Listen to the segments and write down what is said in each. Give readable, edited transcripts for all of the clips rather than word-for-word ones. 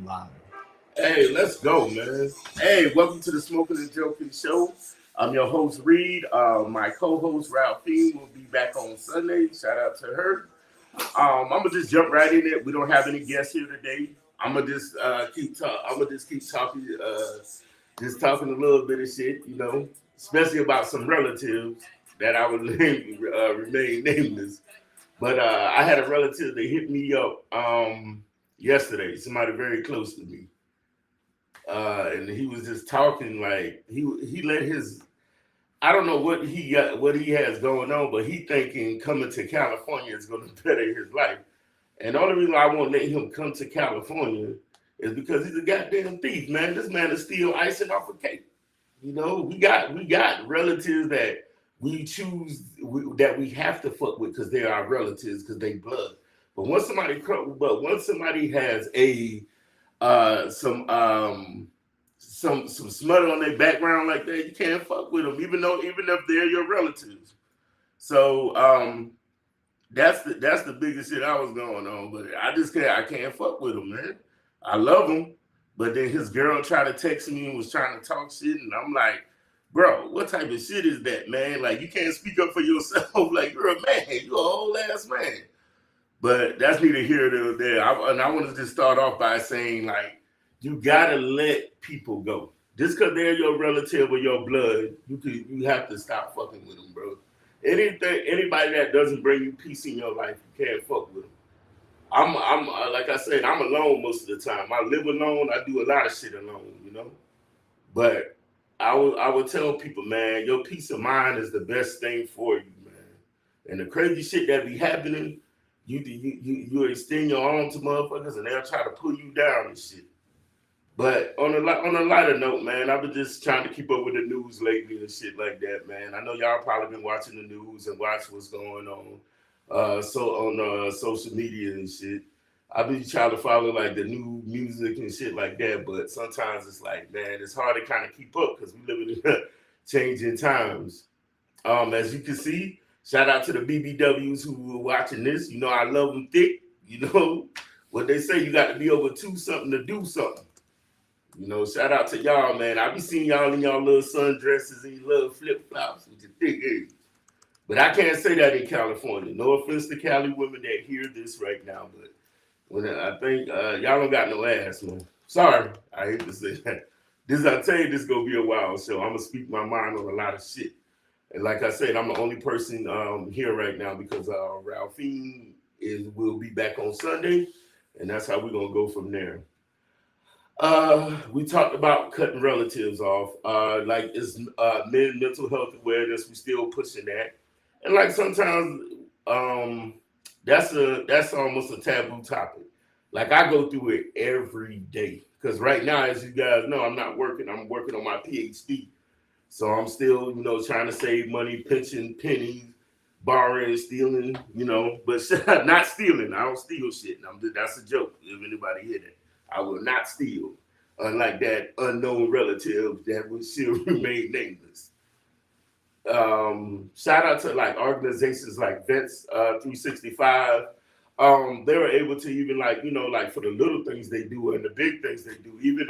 live. Hey, let's go, man. Hey, welcome to the Smoking and Joking Show. I'm your host, Reed. My co-host, Ralphine, will be back on Sunday. Shout out to her. I'm gonna just jump right in it. We don't have any guests here today. I'm gonna just keep talking, just talking a little bit of shit, especially about some relatives that I would remain nameless. But I had a relative that hit me up yesterday. Somebody very close to me. And he was just talking like he let his I don't know what he has going on, but he thinking coming to California is going to better his life. And the only reason I won't let him come to California is because he's a goddamn thief, man. This man is still icing off a cake. We got relatives that that we have to fuck with because they're our relatives because they blood. But once somebody has a some smut on their background like that, you can't fuck with them, even if they're your relatives. So that's the biggest shit I was going on. But I can't fuck with him, man. I love him, but then his girl tried to text me and was trying to talk shit, and I'm like, bro, what type of shit is that, man? Like you can't speak up for yourself. Like you're a man, you're a whole ass man. But that's neither here nor there. I want to just start off by saying, like, you gotta let people go. Just because they're your relative or your blood, you have to stop fucking with them, bro. Anybody that doesn't bring you peace in your life, you can't fuck with them. I'm like I said, I'm alone most of the time. I live alone. I do a lot of shit alone. But I would tell people, man, your peace of mind is the best thing for you, man. And the crazy shit that be happening, you extend your arm to motherfuckers and they'll try to pull you down and shit. But on a lighter note, man, I've been just trying to keep up with the news lately and shit like that, man. I know y'all probably been watching the news and watch what's going on, on social media and shit. I've been trying to follow like the new music and shit like that, but sometimes it's like, man, it's hard to kind of keep up because we live in changing times. As you can see, shout out to the BBWs who were watching this. I love them thick. What they say, you got to be over two something to do something. Shout out to y'all, man. I be seeing y'all in y'all little sundresses and your little flip flops with your thick eggs. But I can't say that in California. No offense to Cali women that hear this right now, but when I think y'all don't got no ass, man. Sorry, I hate to say that. I tell you, this is gonna be a wild show. I'm gonna speak my mind on a lot of shit. And like I said, I'm the only person here right now because Ralphine will be back on Sunday, and that's how we're gonna go from there. We talked about cutting relatives off. Like it's men mental health awareness. We still pushing that, and like sometimes that's almost a taboo topic. Like I go through it every day because right now, as you guys know, I'm not working. I'm working on my PhD, so I'm still trying to save money, pinching pennies, borrowing, stealing, but not stealing. I don't steal shit. That's a joke. If anybody hear that. I will not steal, unlike that unknown relative that will still remain nameless. Shout out to like organizations like Vets 365. They were able to even like for the little things they do and the big things they do, even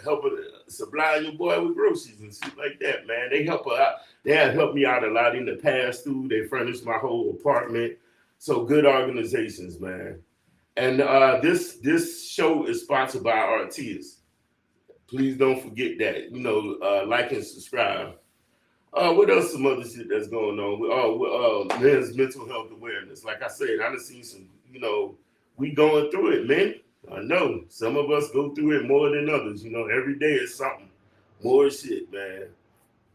helping supply your boy with groceries and shit like that, man. They help out. They have helped me out a lot in the past too. They furnished my whole apartment. So good organizations, man. And this show is sponsored by Artias. Please don't forget that. Like and subscribe. What else? Some other shit that's going on? Men's mental health awareness. Like I said, I done seen some. We going through it, man. I know some of us go through it more than others. Every day is something. More shit, man.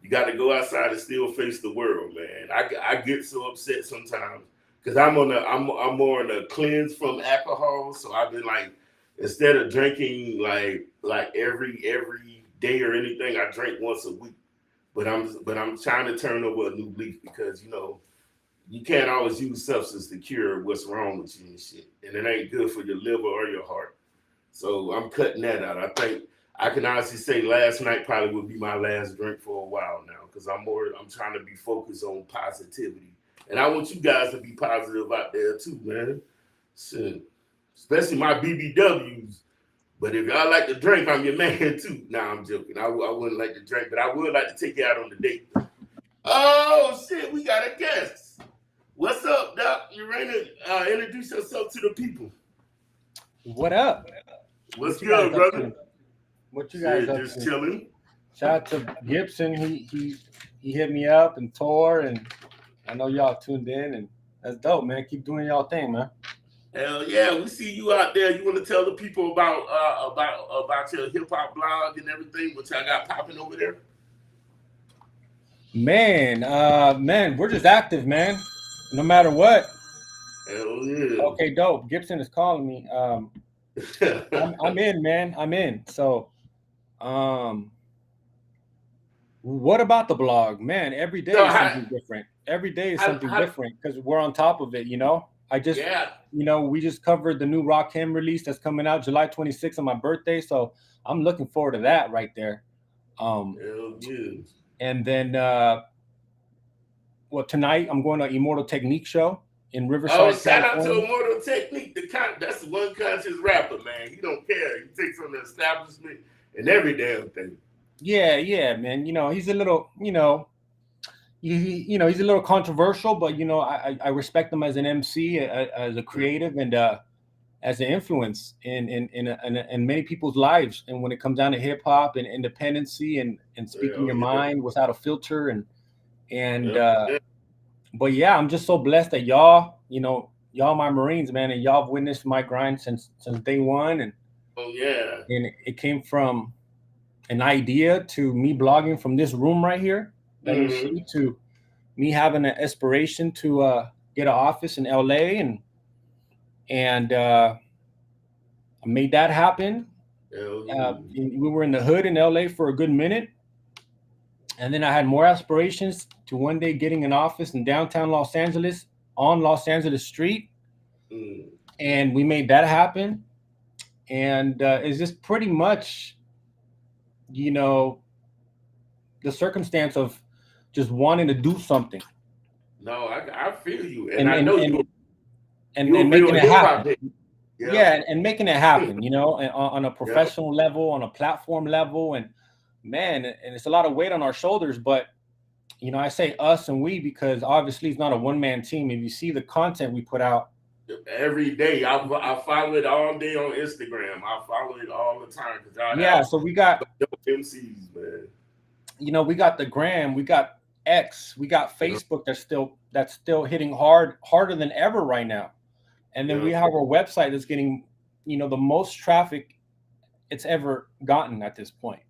You got to go outside and still face the world, man. I get so upset sometimes because I'm more on a cleanse from alcohol. So I've been like, instead of drinking like every day or anything, I drink once a week. But I'm trying to turn over a new leaf because you can't always use substance to cure what's wrong with you and shit, and it ain't good for your liver or your heart. So I'm cutting that out. I think I can honestly say last night probably would be my last drink for a while now because I'm trying to be focused on positivity. And I want you guys to be positive out there too, man. Shit. Especially my BBWs. But if y'all like to drink, I'm your man too. Nah, I'm joking. I wouldn't like to drink, but I would like to take you out on the date. Oh shit, we got a guest. What's up, Doc? You ready to introduce yourself to the people? What up? What's good, brother? What you guys Shit, up just to? chilling. Shout out to Gibson. He hit me up and Tor, and I know y'all tuned in, and that's dope, man. Keep doing y'all thing, man. Hell yeah, we see you out there. You want to tell the people about your hip hop blog and everything, which I got popping over there? Man, we're just active, man. No matter what. Hell yeah. Okay, dope. Gibson is calling me. I'm in, man. I'm in. So, what about the blog, man? Every day is something different. Every day is something different because we're on top of it. We just covered the new Rakim release that's coming out July 26th on my birthday, so I'm looking forward to that right there. Hell yeah. And then, tonight I'm going to Immortal Technique show in Riverside. Oh, shout out to Immortal Technique. That's the one conscious rapper, man. He don't care. He takes on the establishment and every damn thing. Yeah, man. He's a little, he's a little controversial, but I respect him as an MC, as a creative, and as an influence in many people's lives. And when it comes down to hip hop and independency and speaking your mind without a filter, but yeah, I'm just so blessed that y'all my Marines, man, and y'all have witnessed my grind since day one. And and it came from an idea to me blogging from this room right here that you see, to me having an aspiration to get an office in LA, and I made that happen. We were in the hood in LA for a good minute, and then I had more aspirations to one day getting an office in downtown Los Angeles on Los Angeles Street, and we made that happen. And it's just pretty much, the circumstance of just wanting to do something. No, I feel you, and I know and making it happen. Yeah, and making it happen, on a professional level, on a platform level, and man, and it's a lot of weight on our shoulders. But I say us and we because obviously it's not a one-man team. If you see the content we put out every day, I follow it all day on Instagram. I follow it all the time so we got MCs, man. We got the gram, we got X, we got Facebook that's still hitting harder than ever right now. And then we have our website that's getting, the most traffic it's ever gotten at this point.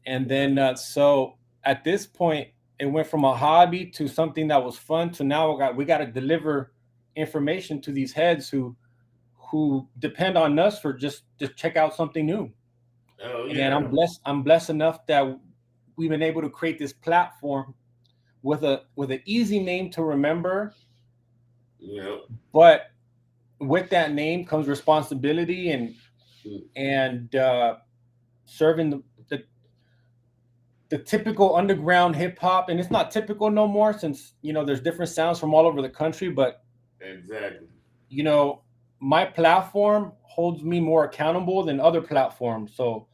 And then so at this point, it went from a hobby to something that was fun to now we got to deliver information to these heads who depend on us for just to check out something new. And I'm blessed enough that we've been able to create this platform with an easy name to remember. But with that name comes responsibility and serving the typical underground hip hop. And it's not typical no more since there's different sounds from all over the country. But exactly, my platform holds me more accountable than other platforms. So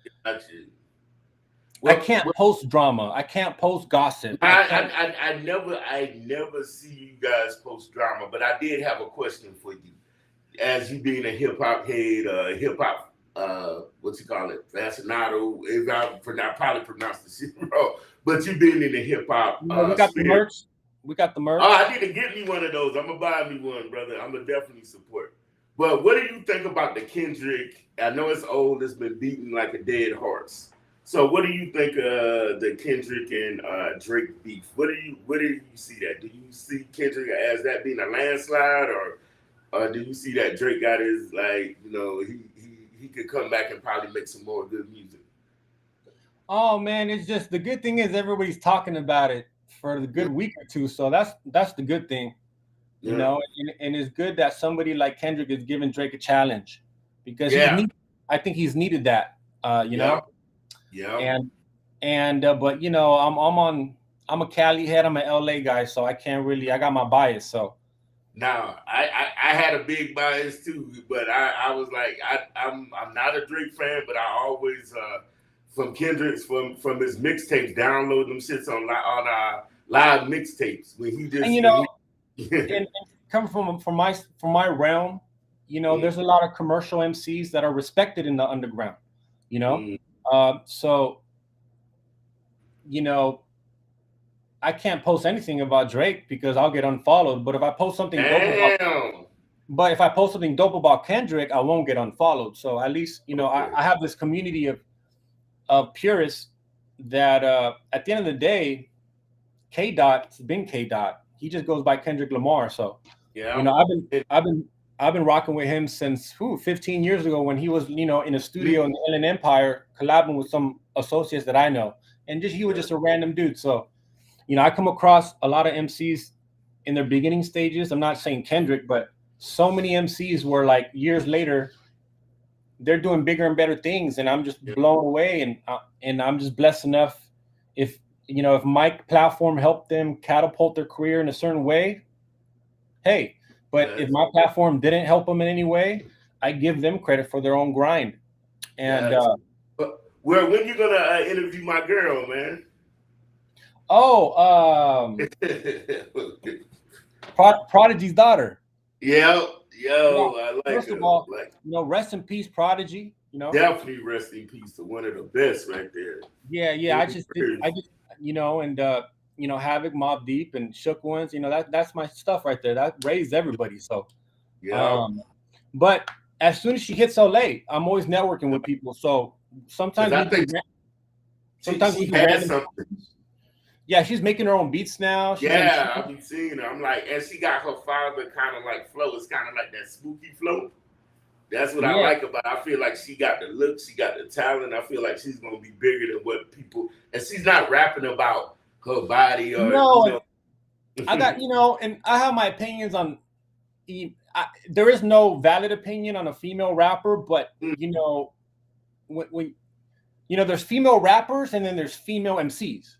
I can't post drama. I can't post gossip. I never see you guys post drama, but I did have a question for you. As you being a hip hop head, hip hop, what's you call it, aficionado? If I probably pronounced the shit wrong, but you being in the hip hop, we got the merch. We got the merch. Oh, I need to get me one of those. I'm gonna buy me one, brother. I'm gonna definitely support. But what do you think about the Kendrick? I know it's old. It's been beaten like a dead horse. So what do you think of the Kendrick and Drake beef? Where do you see that? Do you see Kendrick as that being a landslide, or do you see that Drake got his he could come back and probably make some more good music? Oh man, it's just the good thing is everybody's talking about it for the good week or two. So that's the good thing. And it's good that somebody like Kendrick is giving Drake a challenge because I think he's needed that. Yeah. But I'm a Cali head. I'm an LA guy, so I can't really. I got my bias. So Now, I had a big bias too, but I was like, I'm not a Drake fan, but I always from Kendrick's from his mixtapes, download them shits on live mixtapes when he just and coming from my realm, there's a lot of commercial MCs that are respected in the underground, so I can't post anything about Drake because I'll get unfollowed. But if I post something dope about Kendrick, I won't get unfollowed. So at least I have this community of purists that at the end of the day, K Dot's been K Dot. He just goes by Kendrick Lamar. So I've been rocking with him since 15 years ago when he was in a studio in the Inland Empire collabing with some associates that I know, and he was just a random dude. So I come across a lot of MCs in their beginning stages. I'm not saying Kendrick, but so many MCs were like years later, they're doing bigger and better things, and I'm just blown away. And I'm just blessed enough if my platform helped them catapult their career in a certain way, hey. But if my platform didn't help them in any way, I give them credit for their own grind. And when you gonna interview my girl, man? Prodigy's daughter. I like first of all, rest in peace, Prodigy. Definitely rest in peace to one of the best right there. I just Havoc, Mobb Deep, and Shook Ones. That's my stuff right there. That raised everybody. So but as soon as she hits LA, I'm always networking with people. So sometimes we can something. Yeah, she's making her own beats now. I've been seeing her. I'm like, and she got her father kind of like flow. It's kind of like that spooky flow. That's what I like about it. I feel like she got the look, she got the talent. I feel like she's gonna be bigger than what people. And she's not rapping about her body or. I got and I have my opinions on. There is no valid opinion on a female rapper, but when there's female rappers and then there's female MCs.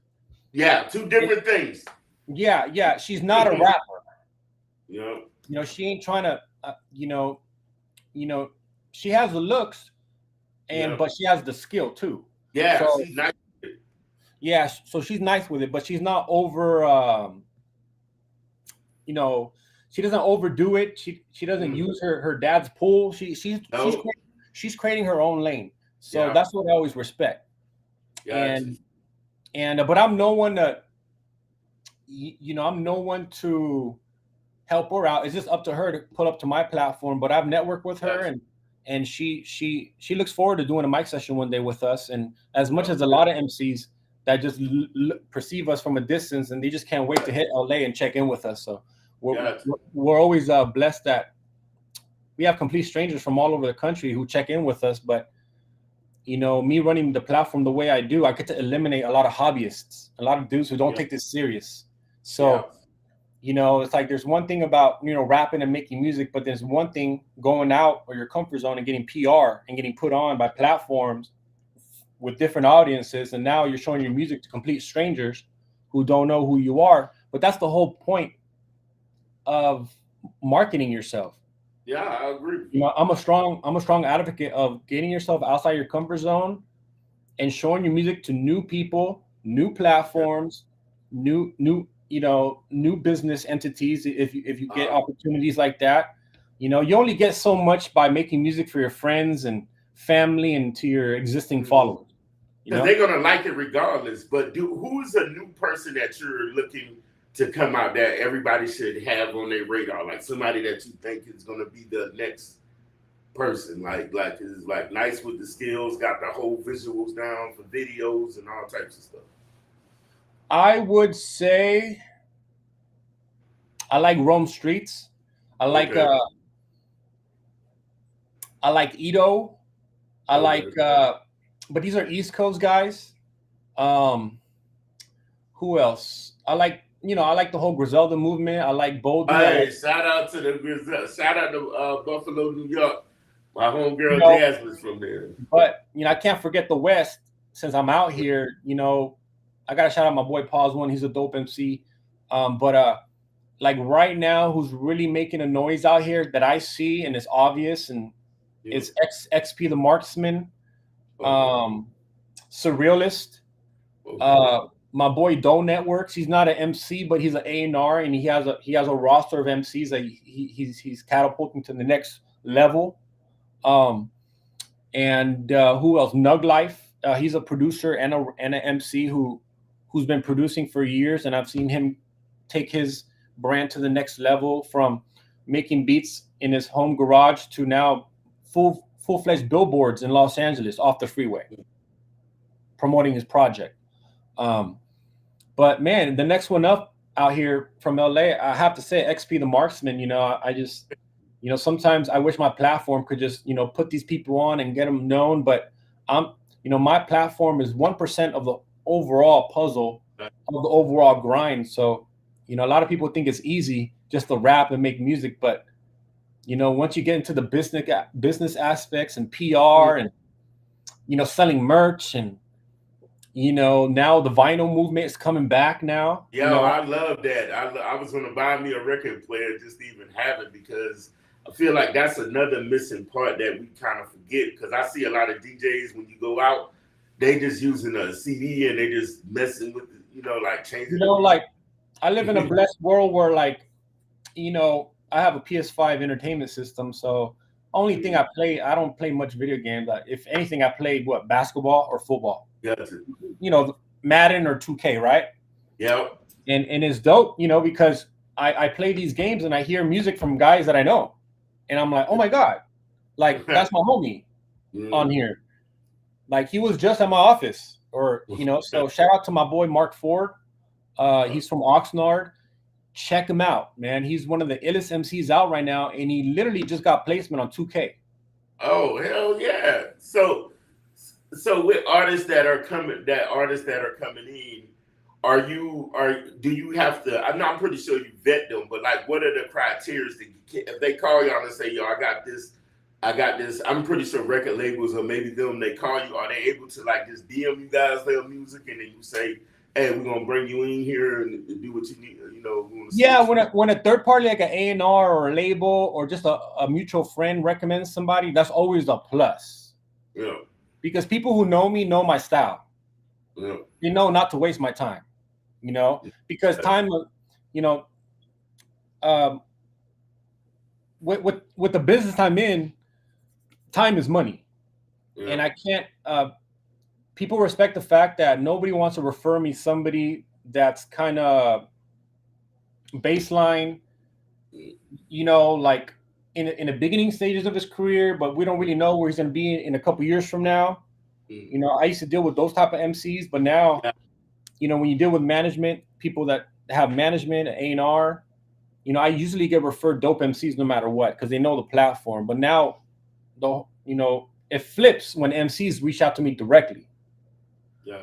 Yeah, two different things. Yeah. She's not a rapper. Yeah. She ain't trying to. She has the looks, but she has the skill too. Yeah, so, she's nice with it. Yeah, so she's nice with it, but she's not over. She doesn't overdo it. She doesn't use her dad's pull. She's creating her own lane. So that's what I always respect. Yeah, but I'm no one to, I'm no one to help her out. It's just up to her to put up to my platform. But I've networked with her, and she looks forward to doing a mic session one day with us. And as much as a lot of MCs that just perceive us from a distance, and they just can't wait to hit LA and check in with us. So we're always blessed that we have complete strangers from all over the country who check in with us. But me running the platform the way I do, I get to eliminate a lot of hobbyists, a lot of dudes who don't take this serious. So, it's like there's one thing about, rapping and making music, but there's one thing going out of your comfort zone and getting PR and getting put on by platforms with different audiences. And now you're showing your music to complete strangers who don't know who you are. But that's the whole point of marketing yourself. Yeah, I agree. I'm a strong advocate of getting yourself outside your comfort zone and showing your music to new people, new platforms, new business entities. If you get opportunities like that, you only get so much by making music for your friends and family and to your existing followers. Because they're gonna like it regardless. But who's a new person that you're looking to come out that everybody should have on their radar, like somebody that you think is going to be the next person, like is like nice with the skills, got the whole visuals down for videos and all types of stuff? I would say I like Rome Streets. I like Ito. I like but these are East Coast guys. Who else? I like the whole Griselda movement. I like Boldy. Hey, shout out to the Griselda. Shout out to Buffalo, New York. My homegirl Jasmine's from there. But I can't forget the West. Since I'm out here, I gotta shout out my boy Pause One. He's a dope MC. But like right now, who's really making a noise out here that I see and it's obvious, and it's XP the Marksman, Surrealist, my boy Do Networks. He's not an MC, but he's an A&R, and he has a roster of MCs that he's catapulting to the next level. And who else? Nug Life. He's a producer and an MC who's been producing for years, and I've seen him take his brand to the next level from making beats in his home garage to now full-fledged billboards in Los Angeles off the freeway, promoting his project. But man, the next one up out here from LA, I have to say XP the Marksman. I just, sometimes I wish my platform could just, put these people on and get them known. But my platform is 1% of the overall puzzle, of the overall grind. So, a lot of people think it's easy just to rap and make music, but once you get into the business aspects and PR and selling merch and now the vinyl movement is coming back now. Yeah, I love that. I was going to buy me a record player just to even have it, because I feel like that's another missing part that we kind of forget, because I see a lot of DJs when you go out, they just using a CD and they just messing with like changing. Like I live in a blessed world where I have a PS5 entertainment system, so only thing I play, I don't play much video games. If anything, I play basketball or football. Madden or 2K, right? Yeah. And it's dope, because I play these games and I hear music from guys that I know, and I'm like, oh my god, like that's my homie on here. Like he was just at my office, or So shout out to my boy Mark Ford. He's from Oxnard. Check him out, man. He's one of the illest MCs out right now, and he literally just got placement on 2K. Oh hell yeah! So with artists that are coming in, do you have to? I'm pretty sure you vet them, but like, what are the criteria if they call y'all and say, yo, I got this. I'm pretty sure record labels, or maybe them, they call you. Are they able to like just DM you guys their music, and then you say, hey, we're gonna bring you in here and do what you need, Yeah, when a third party like an A&R or a label or just a mutual friend recommends somebody, that's always a plus. Yeah. Because people who know me know my style. Yeah. You know not to waste my time. Because time, with the business I'm in, time is money. Yeah. And I can't people respect the fact that nobody wants to refer me somebody that's kind of baseline, like in the beginning stages of his career, but we don't really know where he's going to be in a couple years from now. I used to deal with those type of MCs, but now, when you deal with management, people that have management, A&R, I usually get referred dope MCs no matter what, because they know the platform. But now, it flips when MCs reach out to me directly. Yeah,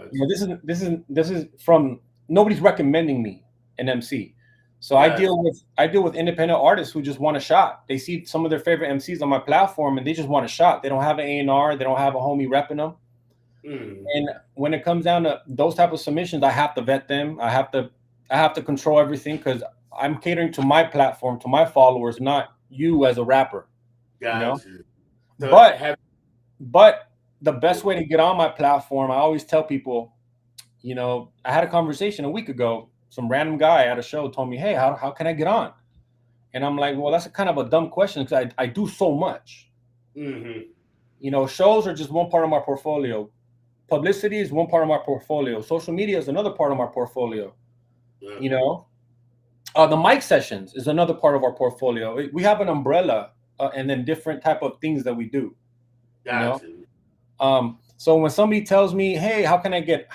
this is from nobody's recommending me an MC. So I deal with independent artists who just want a shot. They see some of their favorite MCs on my platform and they just want a shot. They don't have an A&R, they don't have a homie repping them. And when it comes down to those type of submissions, I have to vet them. I have to control everything, because I'm catering to my platform, to my followers, not you as a rapper. Gotcha. So but the best way to get on my platform, I always tell people, I had a conversation a week ago. Some random guy at a show told me, hey, how can I get on? And I'm like, well, that's a kind of a dumb question, because I do so much. Shows are just one part of my portfolio. Publicity is one part of my portfolio. Social media is another part of my portfolio. The mic sessions is another part of our portfolio. We have an umbrella and then different type of things that we do. Gotcha. So when somebody tells me, hey, how can I get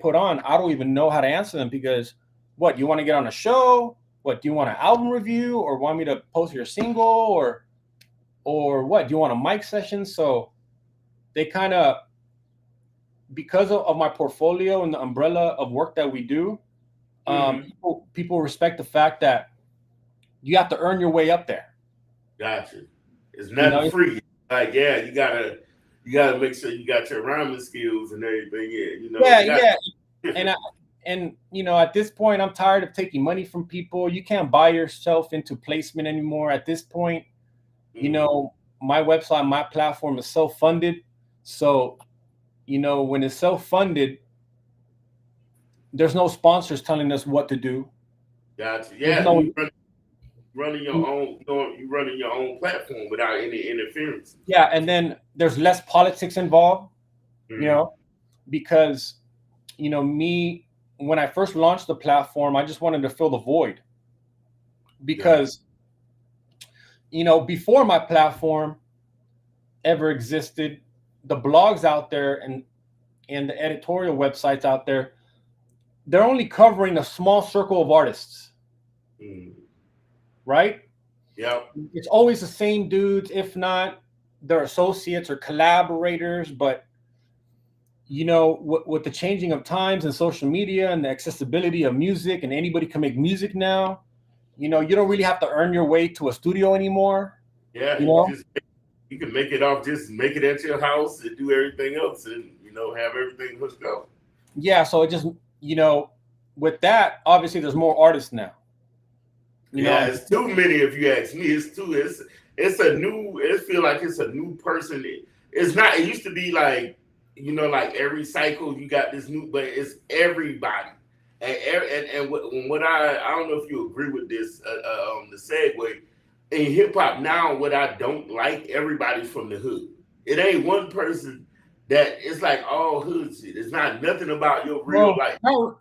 put on? I don't even know how to answer them, because what, you want to get on a show? What, do you want an album review, or want me to post your single, or what? Do you want a mic session? So they kind of, because of my portfolio and the umbrella of work that we do, people respect the fact that you have to earn your way up there. Gotcha. It's not free. Like, yeah, you gotta make sure you got your rhyming skills and everything. Yeah. and at this point, I'm tired of taking money from people. You can't buy yourself into placement anymore. At this point, my website, my platform is self-funded. So, when it's self-funded, there's no sponsors telling us what to do. Gotcha. Yeah, you running your own. You running your own platform without any interference. Yeah, and then there's less politics involved. Because me, when I first launched the platform, I just wanted to fill the void. Because before my platform ever existed, the blogs out there and the editorial websites out there, they're only covering a small circle of artists. Right? Yeah. It's always the same dudes, if not their associates or collaborators. But with the changing of times and social media and the accessibility of music, and anybody can make music now, you don't really have to earn your way to a studio anymore. Yeah, you can make it off, just make it at your house and do everything else, and have everything hooked up. Yeah, so it just with that, obviously there's more artists now. It's too many if you ask me. It's a new. It feel like it's a new person. It's not. It used to be like like every cycle you got this new, but it's everybody. And what I don't know if you agree with this. The segue in hip hop now, what I don't like, everybody's from the hood. It ain't one person that it's like all hood shit. It's not nothing about your real life. No,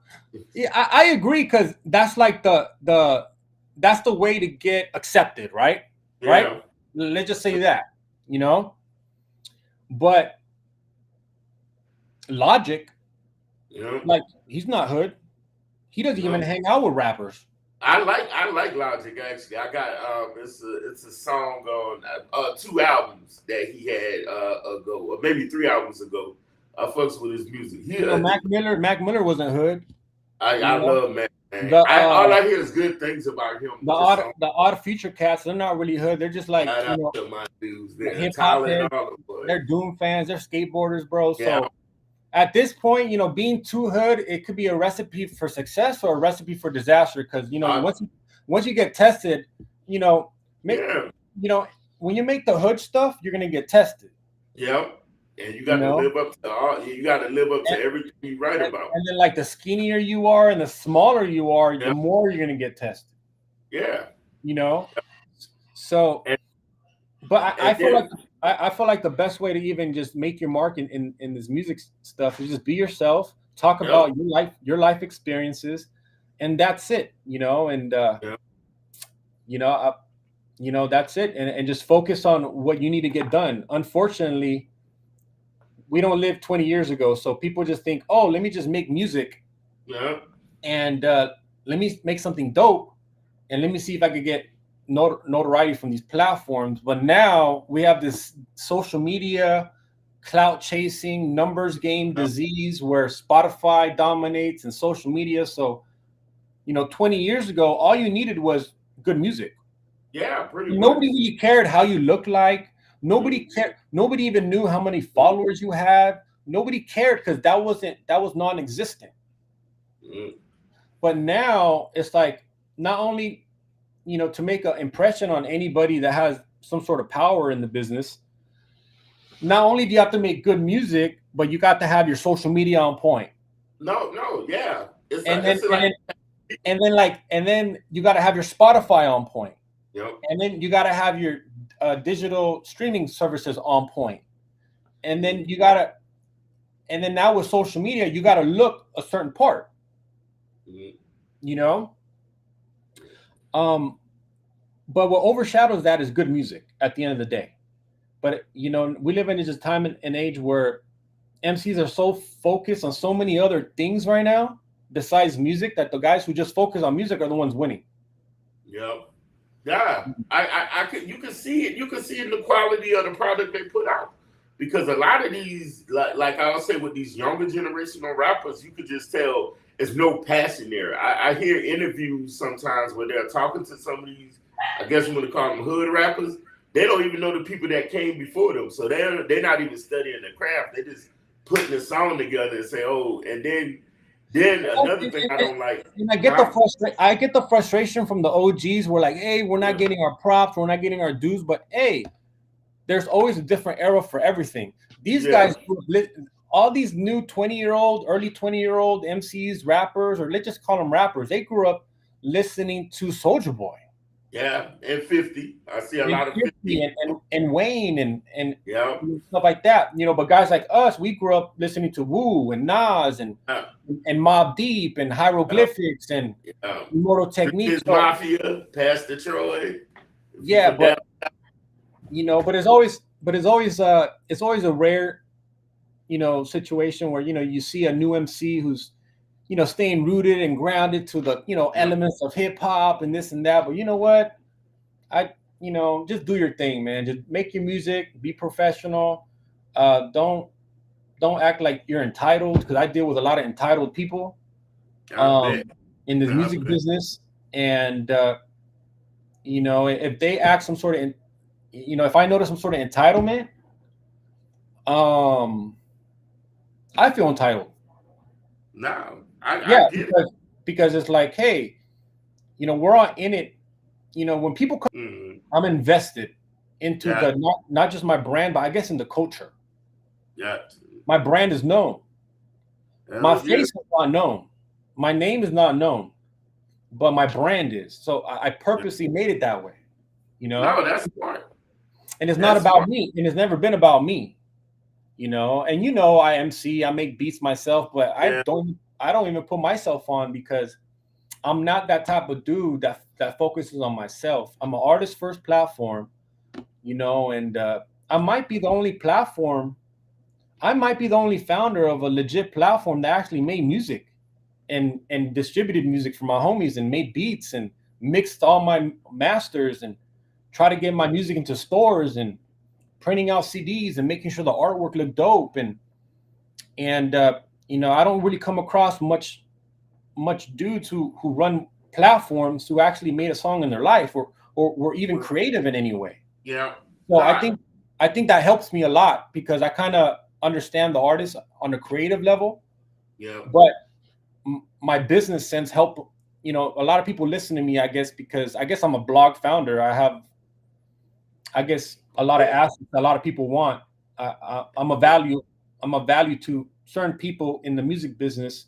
yeah, I agree, because that's like that's the way to get accepted, right? Yeah. Right? Let's just say that, But Logic, like, he's not hood. He doesn't even hang out with rappers. I like Logic, actually. I got it's a song on 2 albums that he had ago, or maybe 3 albums ago. I fucks with his music. Mac Miller wasn't hood. I love Mac. All I hear is good things about him. The Odd Future cats, they're not really hood. They're just like my dudes. Hip hop heads. They're Doom fans. They're skateboarders, bro. Yeah. So at this point, being too hood, it could be a recipe for success or a recipe for disaster. Because once you get tested, when you make the hood stuff, you're gonna get tested. Yep. And you got to live up to everything you write about. And then, like, the skinnier you are and the smaller you are, the more you're gonna get tested. Yeah. So, but I feel like the best way to even just make your mark in this music stuff is just be yourself, talk about your life experiences, and that's it. And that's it, and just focus on what you need to get done. Unfortunately, we don't live 20 years ago, so people just think, oh, let me just make music, and let me make something dope, and let me see if I could get notoriety from these platforms. But now we have this social media clout chasing numbers game disease where Spotify dominates and social media. So 20 years ago, all you needed was good music. Yeah, nobody really cared how you looked like. Nobody cared. Nobody even knew how many followers you had. Nobody cared, because that was non-existent. But now it's like, not only to make an impression on anybody that has some sort of power in the business, not only do you have to make good music, but you got to have your social media on point. Yeah. And then you got to have your Spotify on point. Yep. And then you got to have your digital streaming services on point. And then now with social media, you got to look a certain part. But what overshadows that is good music at the end of the day. But we live in this time and age where MCs are so focused on so many other things right now besides music, that the guys who just focus on music are the ones winning. Yep. Yeah, you can see it. You can see it in the quality of the product they put out, because a lot of these, like I'll say, with these younger generational rappers, you could just tell there's no passion there. I hear interviews sometimes where they're talking to some of these, I guess I'm gonna call them hood rappers. They don't even know the people that came before them, so they're not even studying the craft. They're just putting the song together and say, oh, and then Then another thing I don't like, and I get the frustration from the OGs. We're like, hey, we're not getting our props, we're not getting our dues, but hey, there's always a different era for everything. These guys, all these new 20-year-old, early 20-year-old MCs, rappers, or let's just call them rappers, they grew up listening to Soulja Boy. Yeah, and 50. I see a lot of 50 and Wayne and stuff like that. You know, but guys like us, we grew up listening to Wu and Nas and Mobb Deep and Hieroglyphics and Immortal Technique. Mafia, Pastor Troy. Yeah, but you know, but it's always a rare, you know, situation where, you know, you see a new MC who's, you know, staying rooted and grounded to the, you know, elements of hip hop and this and that. But you know what? You know, just do your thing, man. Just make your music, be professional. Don't act like you're entitled, because I deal with a lot of entitled people in this music business. And you know, if they act some sort of, you know, if I notice some sort of entitlement, I feel entitled. No, I get it. Because it's like, hey, you know, we're all in it. You know, when people come, I'm invested into the not just my brand, but I guess in the culture. Yeah, my brand is known. My face is not known. My name is not known, but my brand is. So I purposely made it that way. You know, no, that's smart. And it's not about me, and it's never been about me. You know, and you know, I MC, I make beats myself, but I don't even put myself on, because I'm not that type of dude that focuses on myself. I'm an artist first platform, you know, and I might be the only platform. I might be the only founder of a legit platform that actually made music and distributed music for my homies and made beats and mixed all my masters and try to get my music into stores and printing out CDs and making sure the artwork looked dope. And you know, I don't really come across much dudes who run platforms who actually made a song in their life or were even creative in any way. Yeah. So I think that helps me a lot, because I kind of understand the artist on a creative level. Yeah. But my business sense help, you know, a lot of people listen to me, I guess, because I guess I'm a blog founder. I have, I guess, a lot of assets a lot of people want. I'm a value to certain people in the music business.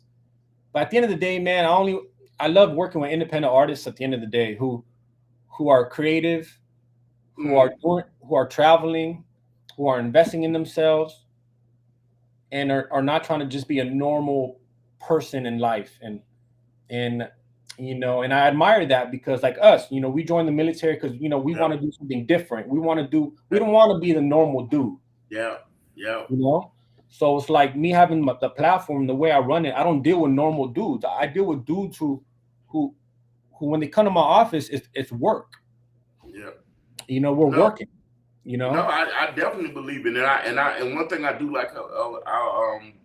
But at the end of the day, man, I love working with independent artists at the end of the day who are creative, who are traveling, who are investing in themselves, and are not trying to just be a normal person in life. And you know, and I admire that, because like us, you know, we joined the military because, you know, we want to do something different. We don't want to be the normal dude. Yeah. You know? So it's like me having the platform, the way I run it, I don't deal with normal dudes. I deal with dudes who when they come to my office, it's work. Yeah. You know, we're working. You know. No, I definitely believe in it. And one thing I do like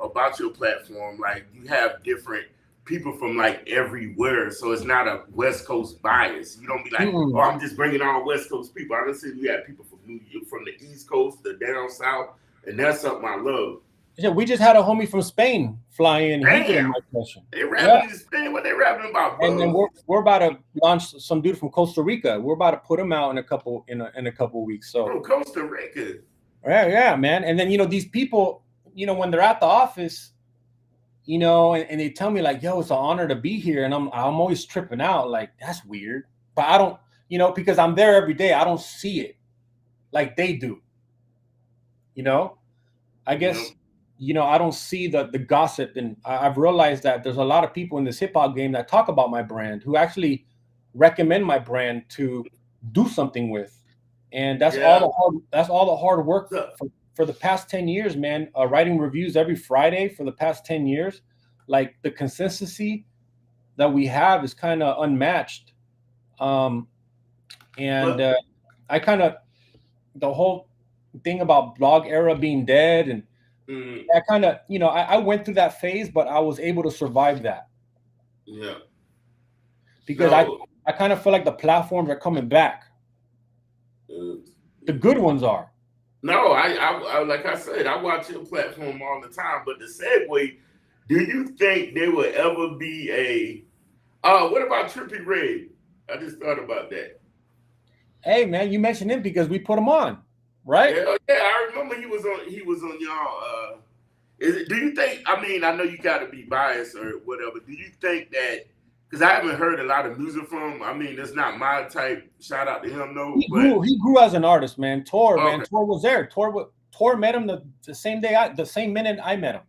about your platform, like, you have different people from like everywhere, so it's not a West Coast bias. You don't be like, oh, I'm just bringing all West Coast people. I just see we have people from New York, from the East Coast, the down south, and that's something I love. Yeah, we just had a homie from Spain fly in. Damn. He did my question. They rapping in Spain. What they rapping about, bro? And then we're about to launch some dude from Costa Rica. We're about to put him out in a couple weeks. So, bro, Costa Rica. Yeah, man. And then, you know, these people, you know, when they're at the office, you know, and they tell me like, yo, it's an honor to be here, and I'm always tripping out, like, that's weird. But I don't, you know, because I'm there every day, I don't see it like they do. You know, I guess. You know, I don't see the gossip, and I've realized that there's a lot of people in this hip hop game that talk about my brand, who actually recommend my brand to do something with, and that's all the hard work for the past 10 years, man. Writing reviews every Friday for the past 10 years, like, the consistency that we have is kind of unmatched. I kind of, the whole thing about blog era being dead, and I kind of, you know, I went through that phase, but I was able to survive that. Yeah. Because I kind of feel like the platforms are coming back. The good ones are. No, I like I said, I watch your platform all the time. But the segue Do you think there will ever be a? What about Trippie Redd? I just thought about that. Hey man, you mentioned him because we put him on, right? Yeah, I remember he was on. He was on y'all. Do you think? I mean, I know you got to be biased or whatever. Do you think that? Because I haven't heard a lot of music from him. I mean, it's not my type. Shout out to him, though. He grew as an artist, man. Tor was there. Tor met him the same day. The same minute I met him.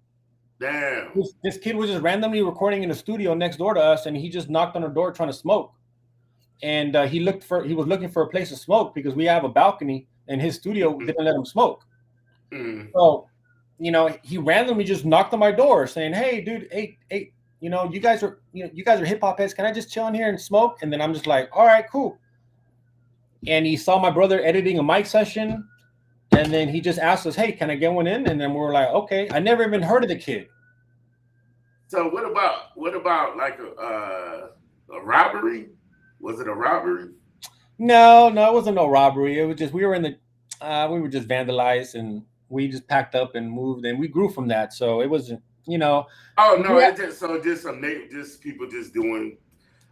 Damn. This kid was just randomly recording in the studio next door to us, and he just knocked on our door trying to smoke. And he was looking for a place to smoke because we have a balcony, and his studio didn't let him smoke. So, he randomly just knocked on my door saying, "Hey, dude, hey, you guys are hip hop heads. Can I just chill in here and smoke?" And then I'm just like, "All right, cool." And he saw my brother editing a mic session, and then he just asked us, "Hey, can I get one in?" And then we were like, "Okay." I never even heard of the kid. So what about like a robbery? Was it a robbery? No, it wasn't no robbery. It was just we were just vandalized, and we just packed up and moved, and we grew from that. So it wasn't, Oh no, just people just doing.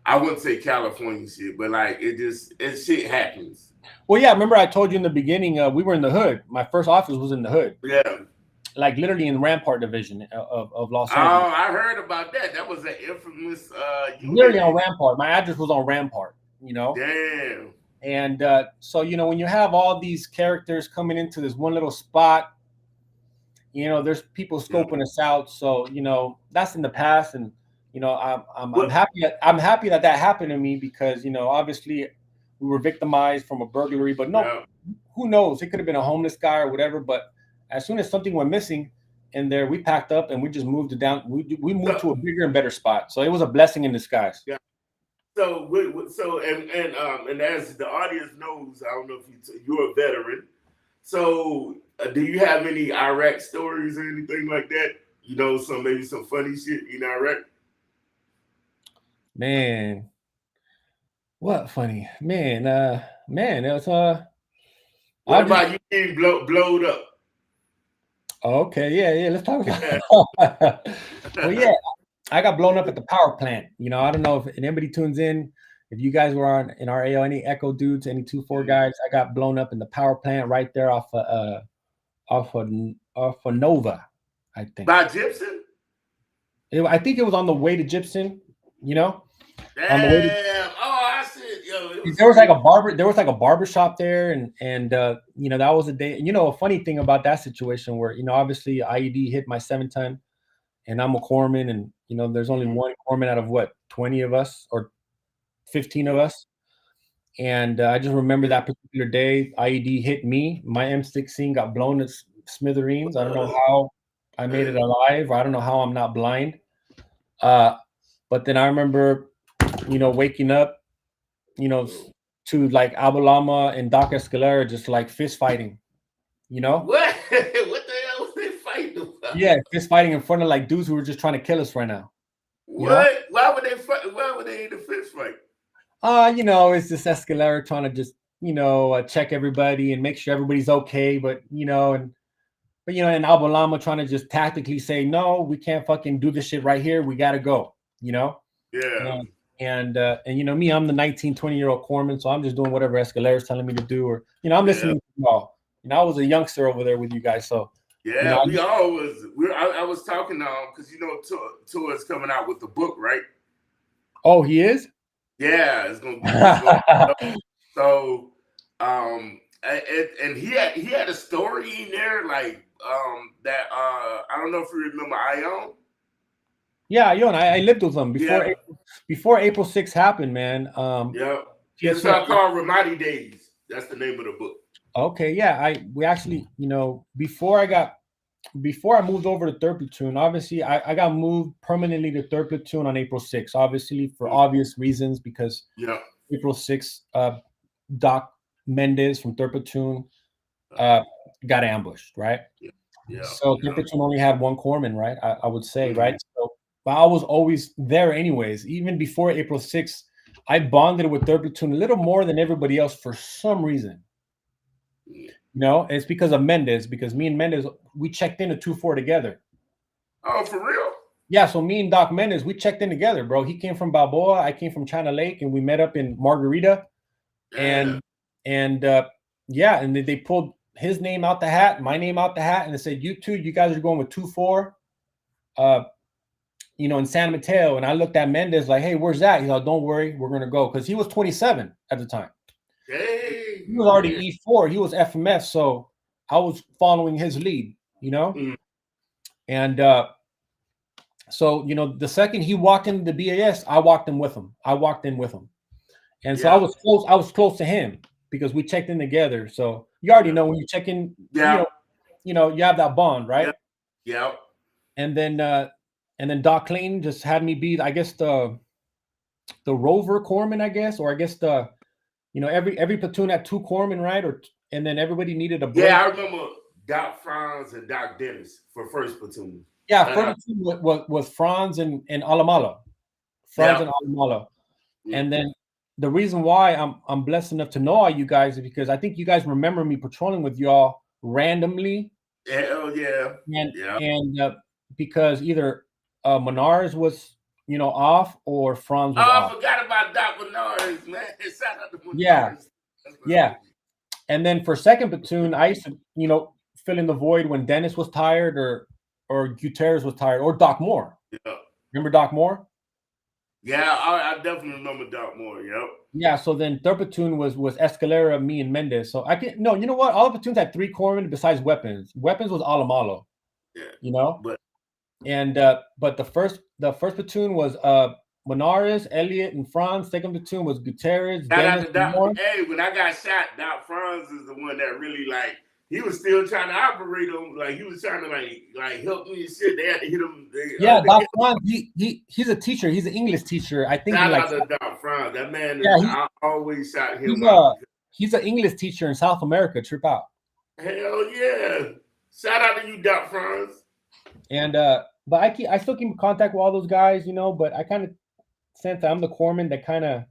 I wouldn't say California shit, but like it shit happens. Well, yeah, remember I told you in the beginning, we were in the hood. My first office was in the hood. Yeah. Like literally in Rampart division of Los Angeles. Oh, I heard about that. That was an infamous literally on Rampart. My address was on Rampart, Damn. And so, when you have all these characters coming into this one little spot, there's people scoping us out. So, that's in the past. And, I'm happy that happened to me because, obviously we were victimized from a burglary, but who knows? It could have been a homeless guy or whatever. But as soon as something went missing in there, we packed up and we just moved it down. We moved to a bigger and better spot. So it was a blessing in disguise. Yeah. So and as the audience knows, I don't know if you're a veteran. So do you have any Iraq stories or anything like that? Maybe some funny shit in Iraq. Man, what funny? Man, it was What about you being blowed up? Okay, yeah, let's talk about that. Well, yeah, I got blown up at the power plant. I don't know if anybody tunes in. If you guys were in our AO, any Echo dudes, any 2-4 guys, I got blown up in the power plant right there off of Nova, I think. By Gibson? I think it was on the way to Gibson, Damn. I see. There was like a barber shop there, and that was a day. A funny thing about that situation where obviously IED hit my 7-ton, and I'm a corpsman, and there's only one corpsman out of what 20 of us or 15 of us, and I just remember that particular day IED hit me. My M16 got blown to smithereens. I don't know how I made it alive. I don't know how I'm not blind. But then I remember, waking up, to like Abulama and Doc Escalera just like fist fighting, What? What the hell was they fighting about? Yeah, fist fighting in front of like dudes who were just trying to kill us right now. What? Why would they fight? Why would they in the fist fight? It's just Escalera trying to just, check everybody and make sure everybody's okay. But and Abulama trying to just tactically say, no, we can't fucking do this shit right here. We got to go, Yeah. And me, I'm the 19, 20-year-old corpsman, so I'm just doing whatever Escalera's telling me to do, or I'm listening to you all. I was a youngster over there with you guys, so yeah, we all was. I was talking now because Tua is coming out with the book, right? Oh, he is. Yeah, it's gonna be so. And he had a story in there like that. I don't know if you remember Ion. Yeah, I lived with him before April 6th happened, man. It's called Ramadi Days. That's the name of the book. Okay, yeah. We actually, before I moved over to 3rd Platoon, obviously I got moved permanently to 3rd Platoon on April 6th, obviously for obvious reasons, because April 6th, Doc Mendez from 3rd Platoon got ambushed, right? So 3rd Platoon only had one corpsman, right? I would say, right? So, but I was always there anyways. Even before April 6th, I bonded with 3rd Platoon a little more than everybody else for some reason. It's because of Mendez, because me and Mendez, we checked in a 2-4 together. Oh, for real? Yeah, so me and Doc Mendes, we checked in together, bro. He came from Balboa, I came from China Lake, and we met up in Margarita. Damn. And yeah, and they pulled his name out the hat, my name out the hat, and they said, "You two, you guys are going with 2-4, in San Mateo." And I looked at Mendes like, "Hey, where's that?" He's like, "Don't worry, we're gonna go," because he was 27 at the time. Dang, He was already E4, he was FMS, so I was following his lead, and so the second he walked into the BAS, I walked in with him. And so I was close to him because we checked in together. So you already know when you check in, you have that bond, right? Yeah. And then Doc Clayton just had me be, I guess, the rover corpsman, I guess, or I guess every platoon had 2 corpsmen, right? And then everybody needed a break. Yeah, I remember Doc Franz and Doc Dennis for first platoon. Yeah, first platoon was Franz and Alamala. Franz and Alamala. And then the reason why I'm blessed enough to know all you guys is because I think you guys remember me patrolling with y'all randomly. Hell yeah. And because either Menards was off or Franz was off. I forgot about Doc Menards, man. Shout out to Menards. Yeah. And then for second platoon, I used to fill in the void when Dennis was tired or Gutierrez was tired or Doc Moore. Yeah. Remember Doc Moore? Yeah, I definitely remember Doc Moore. Yep. Yeah, so then third platoon was Escalera, me, and Mendes. So I can you know what? All the platoons had 3 corpsmen besides weapons. Weapons was Alamalo. Yeah. But the first platoon was Menards, Elliott, and Franz. Second platoon was Gutierrez, Dennis, Moore. Hey, when I got shot, Doc Franz is the one that really he was still trying to operate him. Like he was trying to like help me and shit. They had to hit him. Doc Franz, he's a teacher. He's an English teacher. I think. Shout out to Doc Franz. That man. I always shot him. He's an English teacher in South America. Trip out. Hell yeah! Shout out to you, Doc Franz. And but I still keep in contact with all those guys, But I kind of sense that I'm the corpsman that kind of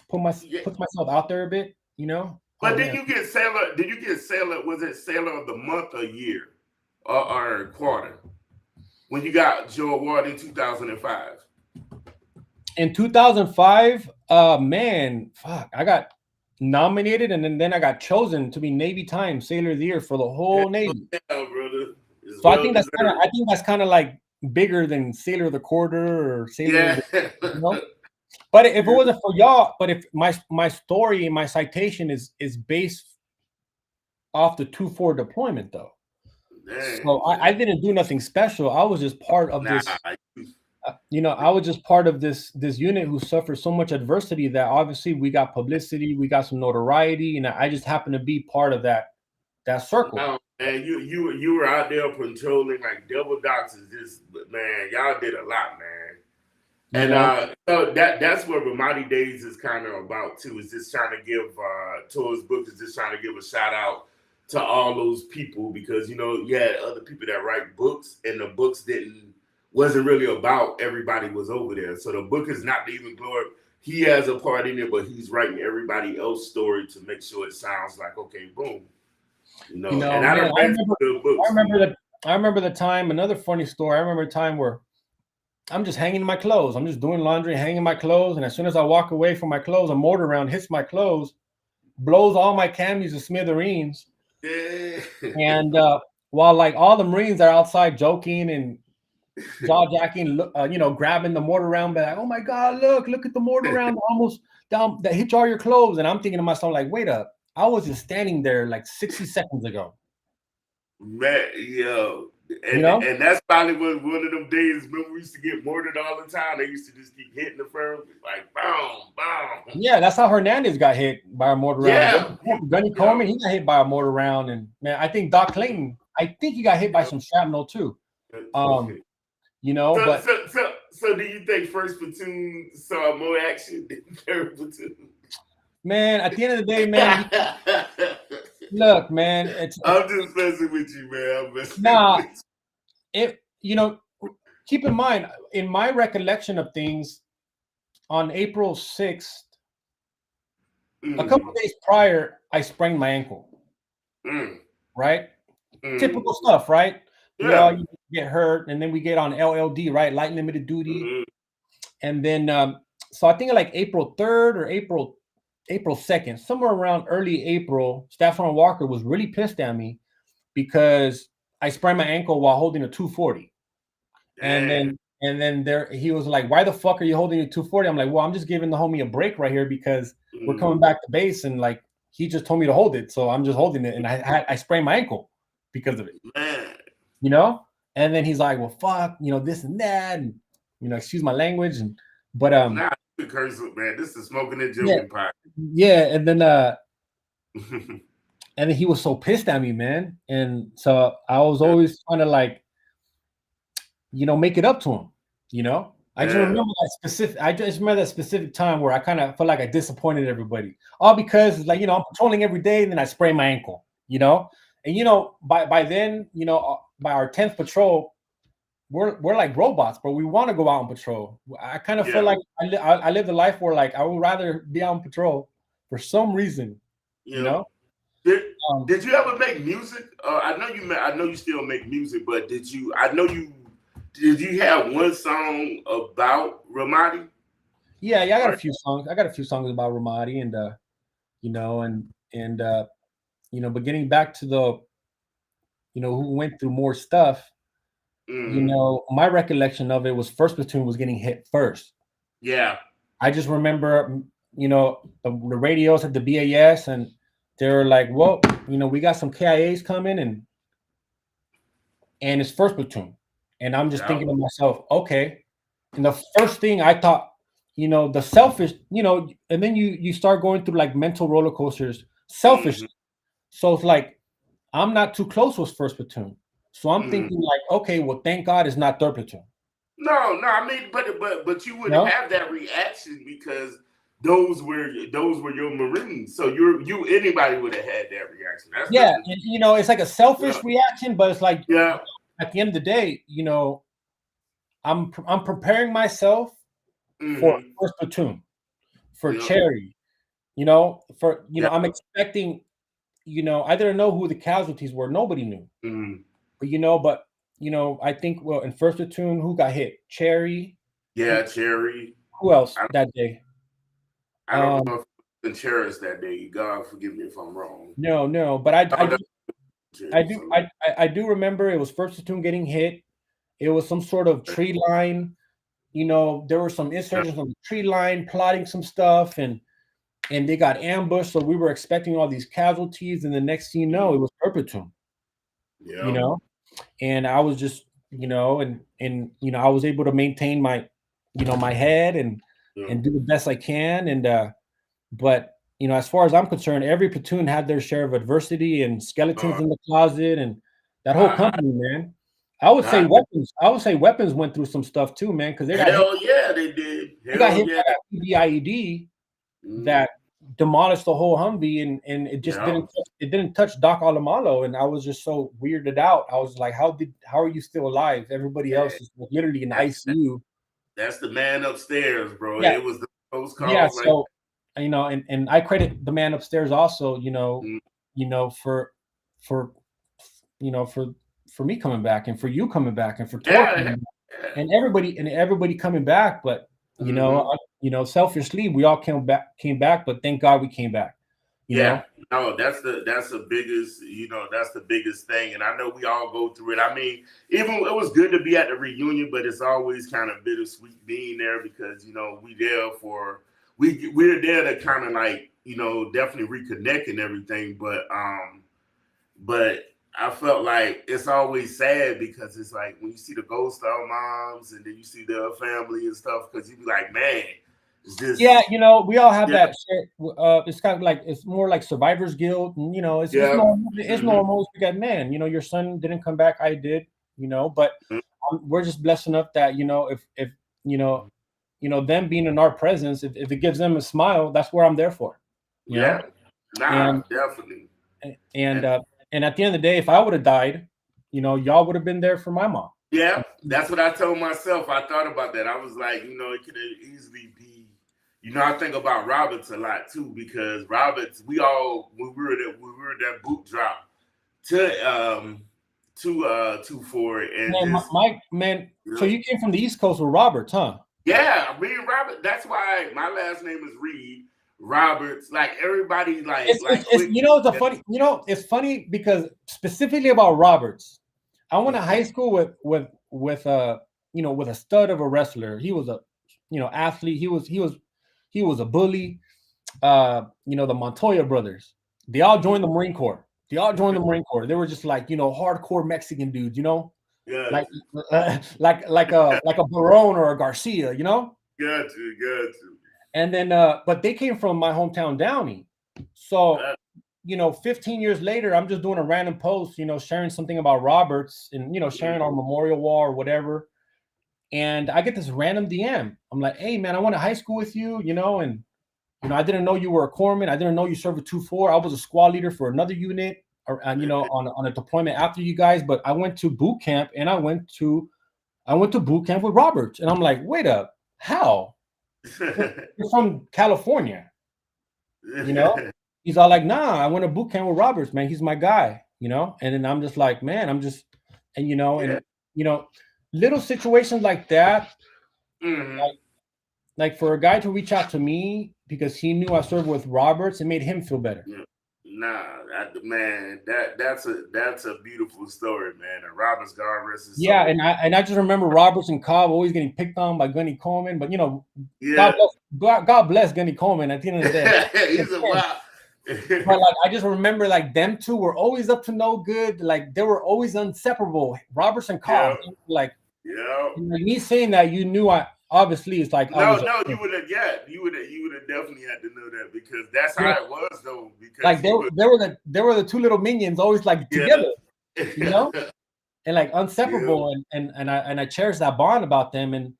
puts myself out there a bit, But did you get sailor? Did you get sailor? Was it sailor of the month or year or quarter when you got Joe Award in 2005? In 2005, man, fuck, I got nominated and then I got chosen to be Navy Times Sailor of the Year for the whole Navy. Yeah, brother. So I think that's kind of like bigger than Sailor of the Quarter or Sailor. Yeah. But if it wasn't for y'all, but if my story and my citation is based off the 2-4 deployment though. Dang. So I didn't do nothing special. I was just part of this. I was just part of this unit who suffered so much adversity that obviously we got publicity, we got some notoriety, and I just happened to be part of that circle. Oh, man, you were out there patrolling like double docks. Man, y'all did a lot, man. And so that's what Ramadi Days is kind of about too. Is just trying to give Tour's book is just trying to give a shout out to all those people because you had other people that write books and the books wasn't really about everybody was over there. So the book is not even glory. He has a part in it, but he's writing everybody else's story to make sure it sounds like okay, boom. And I remember the time. Another funny story. I remember a time where I'm just hanging my clothes. I'm just doing laundry, hanging my clothes, and as soon as I walk away from my clothes, a mortar round hits my clothes, blows all my camis to smithereens. And while like all the Marines are outside joking and jaw-jacking, grabbing the mortar round, like, oh my God, look at the mortar round almost down that hit all your clothes. And I'm thinking to myself, like, wait up, I was just standing there like 60 seconds ago. Man, yo. And that's probably one of them days. Remember, we used to get mortared all the time. They used to just keep hitting the firm, like boom, boom. Yeah, that's how Hernandez got hit by a mortar round. Gunny Coleman, he got hit by a mortar round, and man, I think Doc Clayton, he got hit by some shrapnel too. So do you think first platoon saw more action than third platoon? Man, at the end of the day, man. Look, man, I'm just messing with you, man. Keep in mind, in my recollection of things, on April 6th, a couple days prior, I sprained my ankle. Right? Typical stuff, right? we all get hurt, and then we get on LLD, right? Light limited duty. And then so I think like April 3rd or April 2nd, somewhere around early April, Staff Sergeant Walker was really pissed at me because I sprained my ankle while holding a 240. And then there he was like, "Why the fuck are you holding a 240?" I'm like, "Well, I'm just giving the homie a break right here because we're coming back to base, and like he just told me to hold it, so I'm just holding it, and I sprained my ankle because of it, you know." And then he's like, "Well, fuck, this and that, and excuse my language, and but nah, curse, man. This is smoking and joking pot. Yeah, and then and then he was so pissed at me, man, and so I was always trying to like, make it up to him, I just remember that specific time where I kind of felt like I disappointed everybody, all because like I'm patrolling every day, and then I sprain my ankle, and by then, by our 10th patrol, we're like robots, but we want to go out on patrol. I kind of feel like I lived a life where like I would rather be on patrol for some reason, Did you ever make music? I know you still make music, but did you have one song about Ramadi? Yeah, I got a few songs. I got a few songs about Ramadi, and but getting back to the, who went through more stuff. My recollection of it was first platoon was getting hit first. Yeah. I just remember, the radios at the BAS, and they were like, "Well, we got some KIAs coming, and it's first platoon." And I'm just thinking to myself, okay. And the first thing I thought, the selfish, and then you start going through like mental roller coasters, selfish. So it's like, I'm not too close with first platoon. So I'm thinking like, okay, well, thank God it's not third platoon. No, I mean, but you wouldn't have that reaction because those were your Marines. So anybody would have had that reaction. That's and, it's like a selfish reaction, but it's like, at the end of the day, I'm preparing myself for first platoon, for Cherry, I'm expecting, I didn't know who the casualties were. Nobody knew. But I think, well, in first platoon, who got hit? Cherry. Yeah, Cherry. Who else that day? I don't know if the Cherry that day. God forgive me if I'm wrong. No, but I do remember it was first platoon getting hit. It was some sort of tree line. There were some insurgents on the tree line plotting some stuff, and they got ambushed. So we were expecting all these casualties, and the next thing you know, it was third platoon. Yeah. And I was just, and I was able to maintain my, my head and do the best I can. And but as far as I'm concerned, every platoon had their share of adversity and skeletons in the closet, and that whole company, man. I would say weapons. I would say weapons went through some stuff too, man, because they got they did. They got hit by that IED that demolished the whole Humvee, and it just didn't touch Doc Alamalo, and I was just so weirded out. I was like, how are you still alive? Everybody else is literally in the ICU. That's the man upstairs, bro. Yeah. It was those calls. Yeah, so and I credit the man upstairs also, for me coming back, and for you coming back, and for Torque and everybody coming back, but selfishly, we all came back, but thank God we came back. No, that's the biggest thing, and I know we all go through it. I mean, even it was good to be at the reunion, but it's always kind of bittersweet being there because we're there to kind of like definitely reconnect and everything, but I felt like it's always sad because it's like when you see the Gold Star moms and then you see their family and stuff, because you be like, man, it's just we all have that shit. It's kind of like, it's more like survivor's guilt, and it's normal. It's normal because, man, your son didn't come back, I did, but we're just blessed enough that if them being in our presence, if it gives them a smile, that's what I'm there for. Definitely. And at the end of the day, if I would have died, y'all would have been there for my mom. Yeah, that's what I told myself. I thought about that. I was like, it could easily be. I think about Roberts a lot too, because Roberts, when we were at that boot drop to two for it, and man, just Mike, man. So you came from the East Coast with Roberts, huh? Yeah, me and Robert. That's why my last name is Reed. Roberts, like everybody, It's you know, it's funny. You know, it's funny because specifically about Roberts, I went to high school with you know, with a stud of a wrestler. He was a, you know, athlete. He was a bully. You know, the Montoya brothers. They all joined the Marine Corps. They all joined the Marine Corps. They were just like, you know, hardcore Mexican dudes. You know, Good. like a Barone or a Garcia. You know. Good. And then, but they came from my hometown, Downey. So, you know, 15 years later, I'm just doing a random post, you know, sharing something about Roberts and, you know, sharing our memorial wall or whatever. And I get this random DM. I'm like, hey, man, I went to high school with you, you know, and, you know, I didn't know you were a corpsman. I didn't know you served with 2-4. I was a squad leader for another unit, and, you know, on a deployment after you guys. But I went to boot camp and I went to boot camp with Roberts. And I'm like, wait up, how? You're from California, you know? He's all like, nah, I went to boot camp with Roberts, man. He's my guy, you know? And then I'm just like, man, and you know, and you know, little situations like that, like for a guy to reach out to me because he knew I served with Roberts, it made him feel better. Nah, man, that's a beautiful story, man. And Roberts, God rest his soul. Yeah, and I just remember Roberts and Cobb always getting picked on by Gunny Coleman, but you know, God bless Gunny Coleman at the end of the day. He's a wild. But like I just remember like them two were always up to no good. Like they were always inseparable. Roberts and Cobb. Like me saying that, you knew I obviously it's like you would have definitely had to know that because that's how it was though. Because like they were the two little minions always like together, you know, and like inseparable, and I cherish that bond about them, and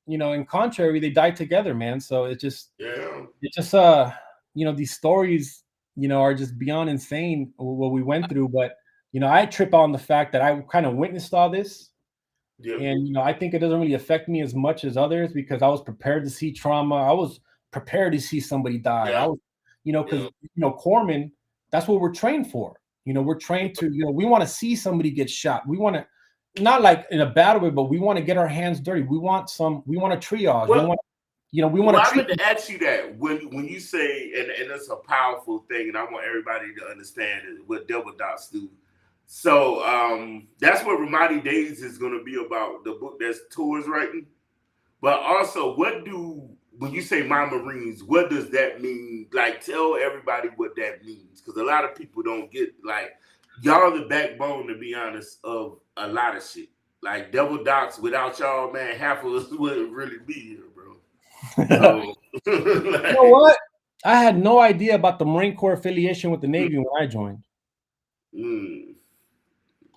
you know, in contrary, they died together, man. So it just you know, these stories, you know, are just beyond insane what we went through. But you know, I trip on the fact that I kind of witnessed all this. And you know, I think it doesn't really affect me as much as others because I was prepared to see trauma. I was prepared to see somebody die. I was, you know, because you know, corpsmen, that's what we're trained for. You know, we're trained to, you know, we want to see somebody get shot. We want to, not like in a bad way, but we want to get our hands dirty. We want to triage. Well, we want, you know, we want to. I meant to ask you that when you say, and it's a powerful thing, and I want everybody to understand what Devil Dots do. So that's what Ramadi Days is going to be about, the book that's Tor's writing. But also, when you say My Marines, what does that mean? Like, tell everybody what that means. Because a lot of people don't get, like, y'all the backbone, to be honest, of a lot of shit. Like, Devil Dots, without y'all, man, half of us wouldn't really be here, bro. So, you know what? I had no idea about the Marine Corps affiliation with the Navy when I joined.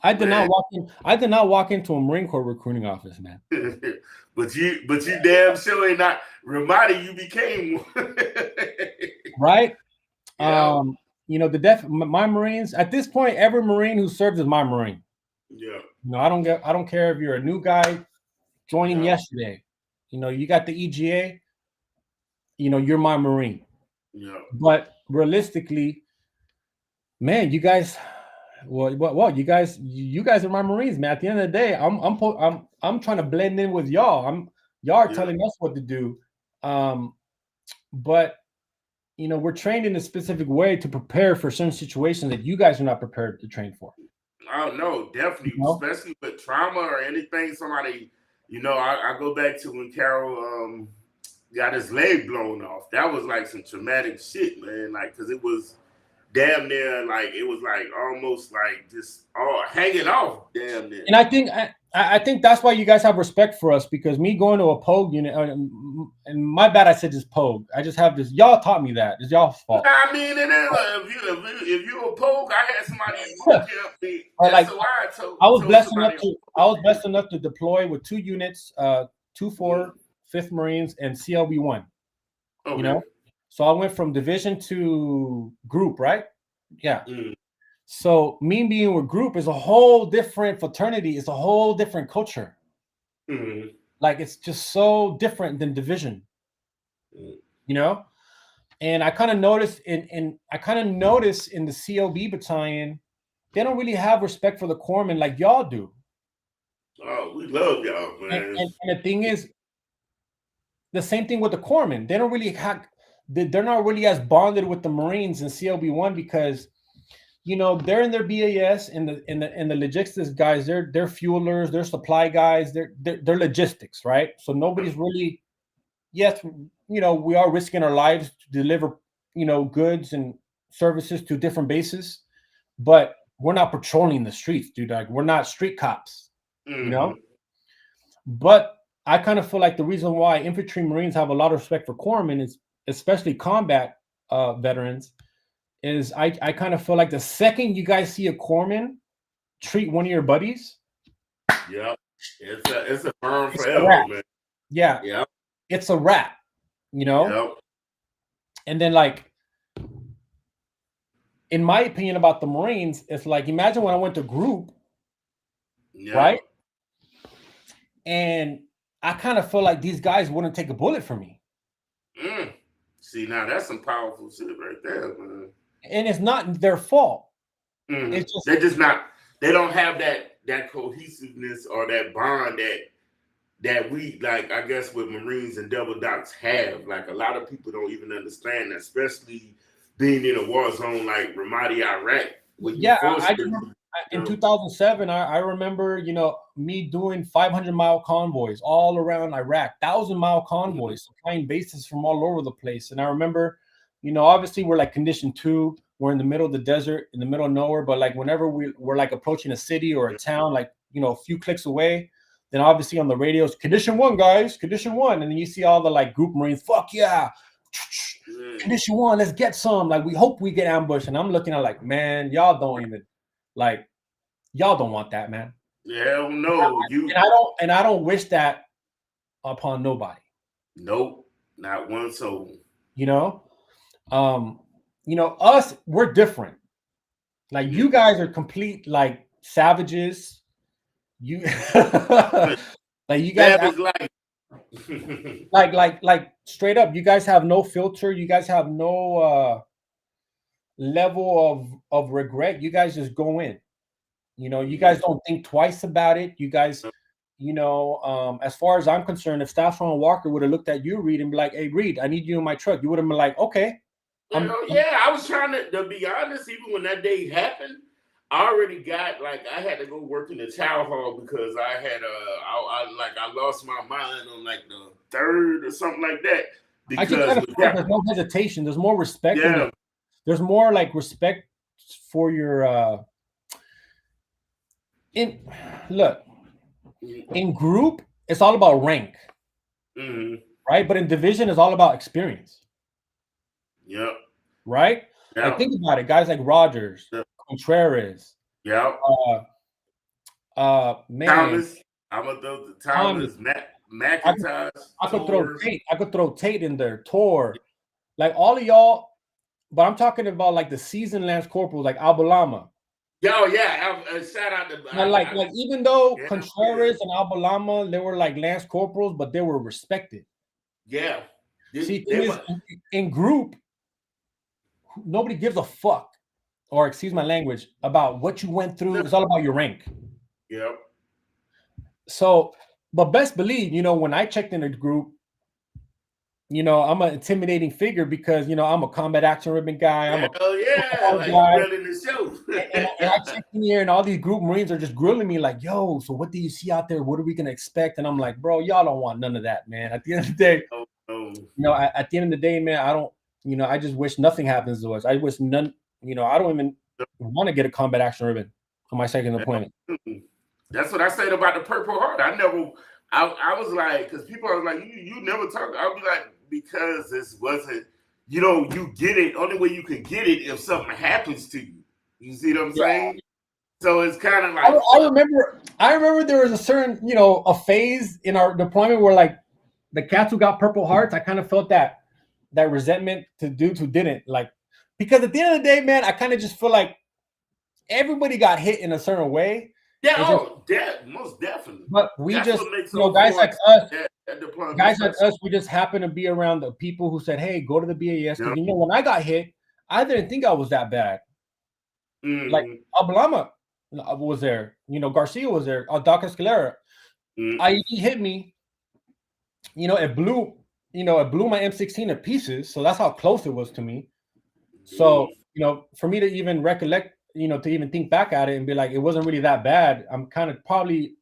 I did not walk into a Marine Corps recruiting office, man. but you damn sure ain't not Ramadi. You became one, right? Yeah. You know, my Marines at this point, every Marine who served is my Marine. Yeah. You know, I don't care if you're a new guy joining yesterday. You know, you got the EGA. You know, you're my Marine. Yeah. But realistically, man, you guys. Well, you guys are my Marines, man. At the end of the day, I'm trying to blend in with y'all. Y'all are telling us what to do, but you know, we're trained in a specific way to prepare for certain situations that you guys are not prepared to train for. Oh no, definitely, especially with trauma or anything. Somebody, you know, I go back to when Carol got his leg blown off. That was like some traumatic shit, man. Like, because it was damn near like it was like almost like just hanging off damn near. And I think that's why you guys have respect for us, because me going to a Pogue unit, and my bad, I said just Pogue. I just have this. Y'all taught me that. It's y'all's fault. I mean, it is. If you a Pogue, I had somebody help me. Like, I was blessed enough to deploy with 2 units, 2-4, 5th Marines, and CLB-1. Okay. You know. So I went from division to group, right? Yeah. So me being with group is a whole different fraternity. It's a whole different culture. Like, it's just so different than division. You know? And I kind of noticed in the COB battalion, they don't really have respect for the corpsmen like y'all do. Oh, we love y'all, man. And the thing is, the same thing with the corpsmen. They don't really have. They're not really as bonded with the Marines and CLB1 because, you know, they're in their BAS and the logistics guys. They're fuelers, they're supply guys, they're logistics, right? So nobody's really. Yes, you know, we are risking our lives to deliver, you know, goods and services to different bases, but we're not patrolling the streets, dude. Like, we're not street cops, you know. But I kind of feel like the reason why infantry Marines have a lot of respect for corpsmen is, especially combat veterans, is I kind of feel like the second you guys see a corpsman treat one of your buddies, yeah, it's a burn forever, man. Yeah, it's a wrap, you know. Yep. And then, like, in my opinion about the Marines, it's like, imagine when I went to group, right? And I kind of feel like these guys wouldn't take a bullet for me. See, now that's some powerful shit right there, man. And it's not their fault. It's just, they're just not. They don't have that cohesiveness or that bond that we, like, I guess with Marines and Double Docs have. Like, a lot of people don't even understand that, especially being in a war zone like Ramadi, Iraq. In 2007, I remember, you know, me doing 500-mile convoys all around Iraq, 1,000-mile convoys, supplying bases from all over the place. And I remember, you know, obviously we're like condition 2, we're in the middle of the desert, in the middle of nowhere. But like whenever we're like approaching a city or a town, like, you know, a few clicks away, then obviously on the radios, condition 1, guys, condition 1. And then you see all the like group Marines, fuck yeah. Condition 1, let's get some. Like, we hope we get ambushed. And I'm looking at like, man, y'all don't even, like, y'all don't want that, man. Yeah, no. And I don't wish that upon nobody. Nope, not one soul. You know, us, we're different. Like, you guys are complete like savages. You like, you guys have, like straight up, you guys have no filter, you guys have no level of regret. You guys just go in. You know, you guys don't think twice about it. You guys, you know, as far as I'm concerned, if Staff Sergeant Walker would have looked at you, Reed, and be like, hey, Reed, I need you in my truck, you would have been like, okay. I was trying to be honest, even when that day happened, I already got, like, I had to go work in the chow hall because I had I lost my mind on like the 3rd or something like that. Because there's no hesitation, there's more respect. Yeah. There's more like respect for your in group, it's all about rank, right? But in division, it's all about experience. Yep. Right? Yep. Like, think about it. Guys like Rogers, Contreras. Yep. Man. Thomas. I'm gonna throw the Thomas, McIntosh. I could throw Tate in there. Tor. Like, all of y'all, but I'm talking about like the seasoned Lance Corporals, like Albalama. Yo, yeah. Shout out to like even though Contreras and Albalama, they were like Lance Corporals, but they were respected. Yeah. See, in group, nobody gives a fuck, or excuse my language, about what you went through. It's all about your rank. Yep. So, but best believe, you know, when I checked in a group, you know, I'm an intimidating figure because, you know, I'm a combat action ribbon guy. I'm like grilling the show. and I check in here, and all these group Marines are just grilling me like, yo, so what do you see out there? What are we gonna expect? And I'm like, bro, y'all don't want none of that, man. At the end of the day, you know, at the end of the day, man, I don't, you know, I just wish nothing happens to us. I wish none, you know, I don't even want to get a combat action ribbon on my second deployment. That's what I said about the Purple Heart. I was like, because people are like, you never talk. I'll be like, because this wasn't, you know, you get it. Only way you can get it if something happens to you. You see what I'm saying? So it's kind of like I remember there was a certain, you know, a phase in our deployment where like the cats who got Purple Hearts, I kind of felt that resentment to dudes who didn't, like, because at the end of the day, man, I kind of just feel like everybody got hit in a certain way. Yeah, most definitely. But we just, you know, guys like us, we just happen to be around the people who said, hey, go to the BAS. Because, you know, when I got hit, I didn't think I was that bad. Like Albalama was there, Garcia was there, Doc Escalera. IED hit me, it blew my M16 to pieces. So that's how close it was to me. So, for me to even recollect, to even think back at it and be like, it wasn't really that bad. I'm kind of probably,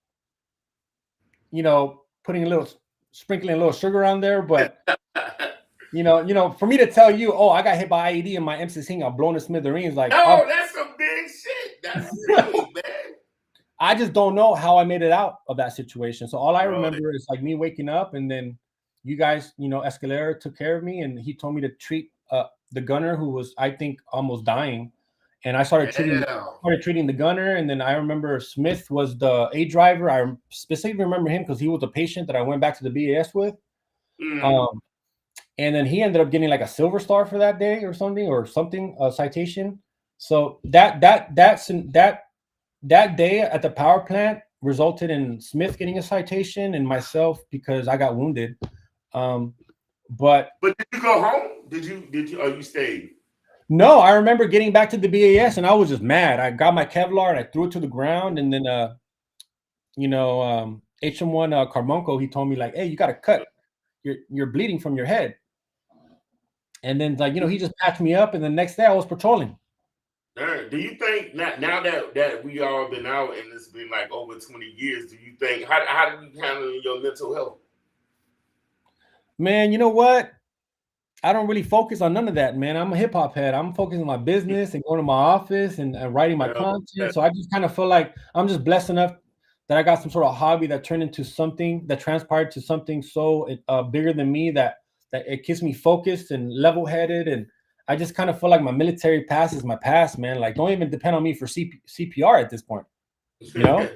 sprinkling a little sugar on there, but for me to tell you, oh, I got hit by IED and my M16 got blown to smithereens, like, oh, that's some big shit. That's big, man. I just don't know how I made it out of that situation. So all I remember is like me waking up, and then you guys, Escalera took care of me, and he told me to treat the gunner who was, I think, almost dying. And I started treating the gunner. And then I remember Smith was the A driver. I specifically remember him because he was a patient that I went back to the BAS with. And then he ended up getting like a silver star for that day or something, a citation. So that day at the power plant resulted in Smith getting a citation and myself because I got wounded. But did you go home? Did you? Or you stayed? No, I remember getting back to the BAS and I was just mad. I got my Kevlar and I threw it to the ground, and then HM1 Carmonco, he told me like, hey, you got to cut. You're bleeding from your head. And then he just patched me up, and the next day I was patrolling. Do you think now that we all been out and it's been like over 20 years, do you think how do you handle your mental health? Man, you know what? I don't really focus on none of that, man. I'm a hip hop head. I'm focusing on my business and going to my office and writing my content. So I just kind of feel like I'm just blessed enough that I got some sort of hobby that turned into something that transpired to something so bigger than me that it keeps me focused and level headed. And I just kind of feel like my military past is my past, man. Like, don't even depend on me for CPR at this point. No,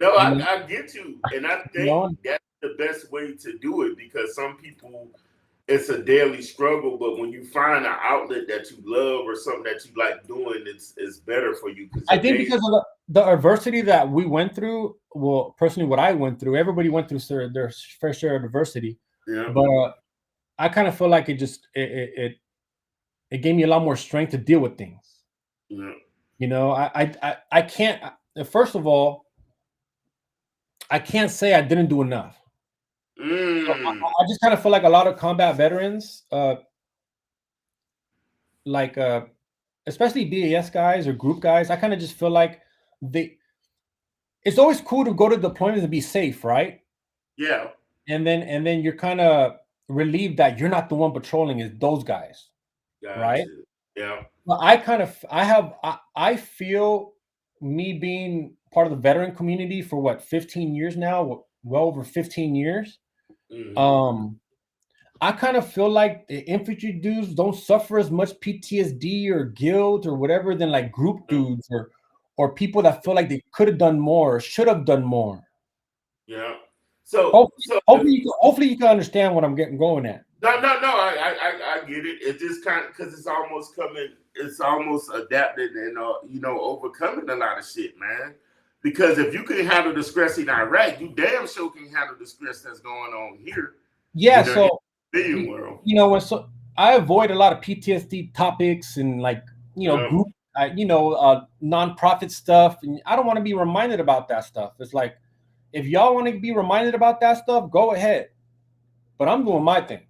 I get you. And I think that's the best way to do it, because some people, it's a daily struggle, but when you find an outlet that you love or something that you like doing, it's better for you. I think because of the adversity that we went through, well, personally, what I went through, everybody went through their fair share of adversity. Yeah. But I kind of feel like it gave me a lot more strength to deal with things. Yeah. I can't. First of all, I can't say I didn't do enough. So I just kind of feel like a lot of combat veterans, especially BAS guys or group guys, I kind of just feel like it's always cool to go to deployments and be safe, right? Yeah. And then you're kind of relieved that you're not the one patrolling, is those guys. Gotcha. Right? Yeah. Well, I feel me being part of the veteran community for what, 15 years now, well over 15 years. Mm-hmm. I kind of feel like the infantry dudes don't suffer as much PTSD or guilt or whatever than like group dudes or people that feel like they could have done more or should have done more. Yeah. Hopefully you can understand what I'm going at. No, I get it. It's just kind of because it's almost adapted and overcoming a lot of shit, man. Because if you can handle the stress in Iraq, you damn sure can handle the stress that's going on here. Yeah, so world. So I avoid a lot of PTSD topics and group, nonprofit stuff, and I don't want to be reminded about that stuff. It's like, if y'all want to be reminded about that stuff, go ahead. But I'm doing my thing,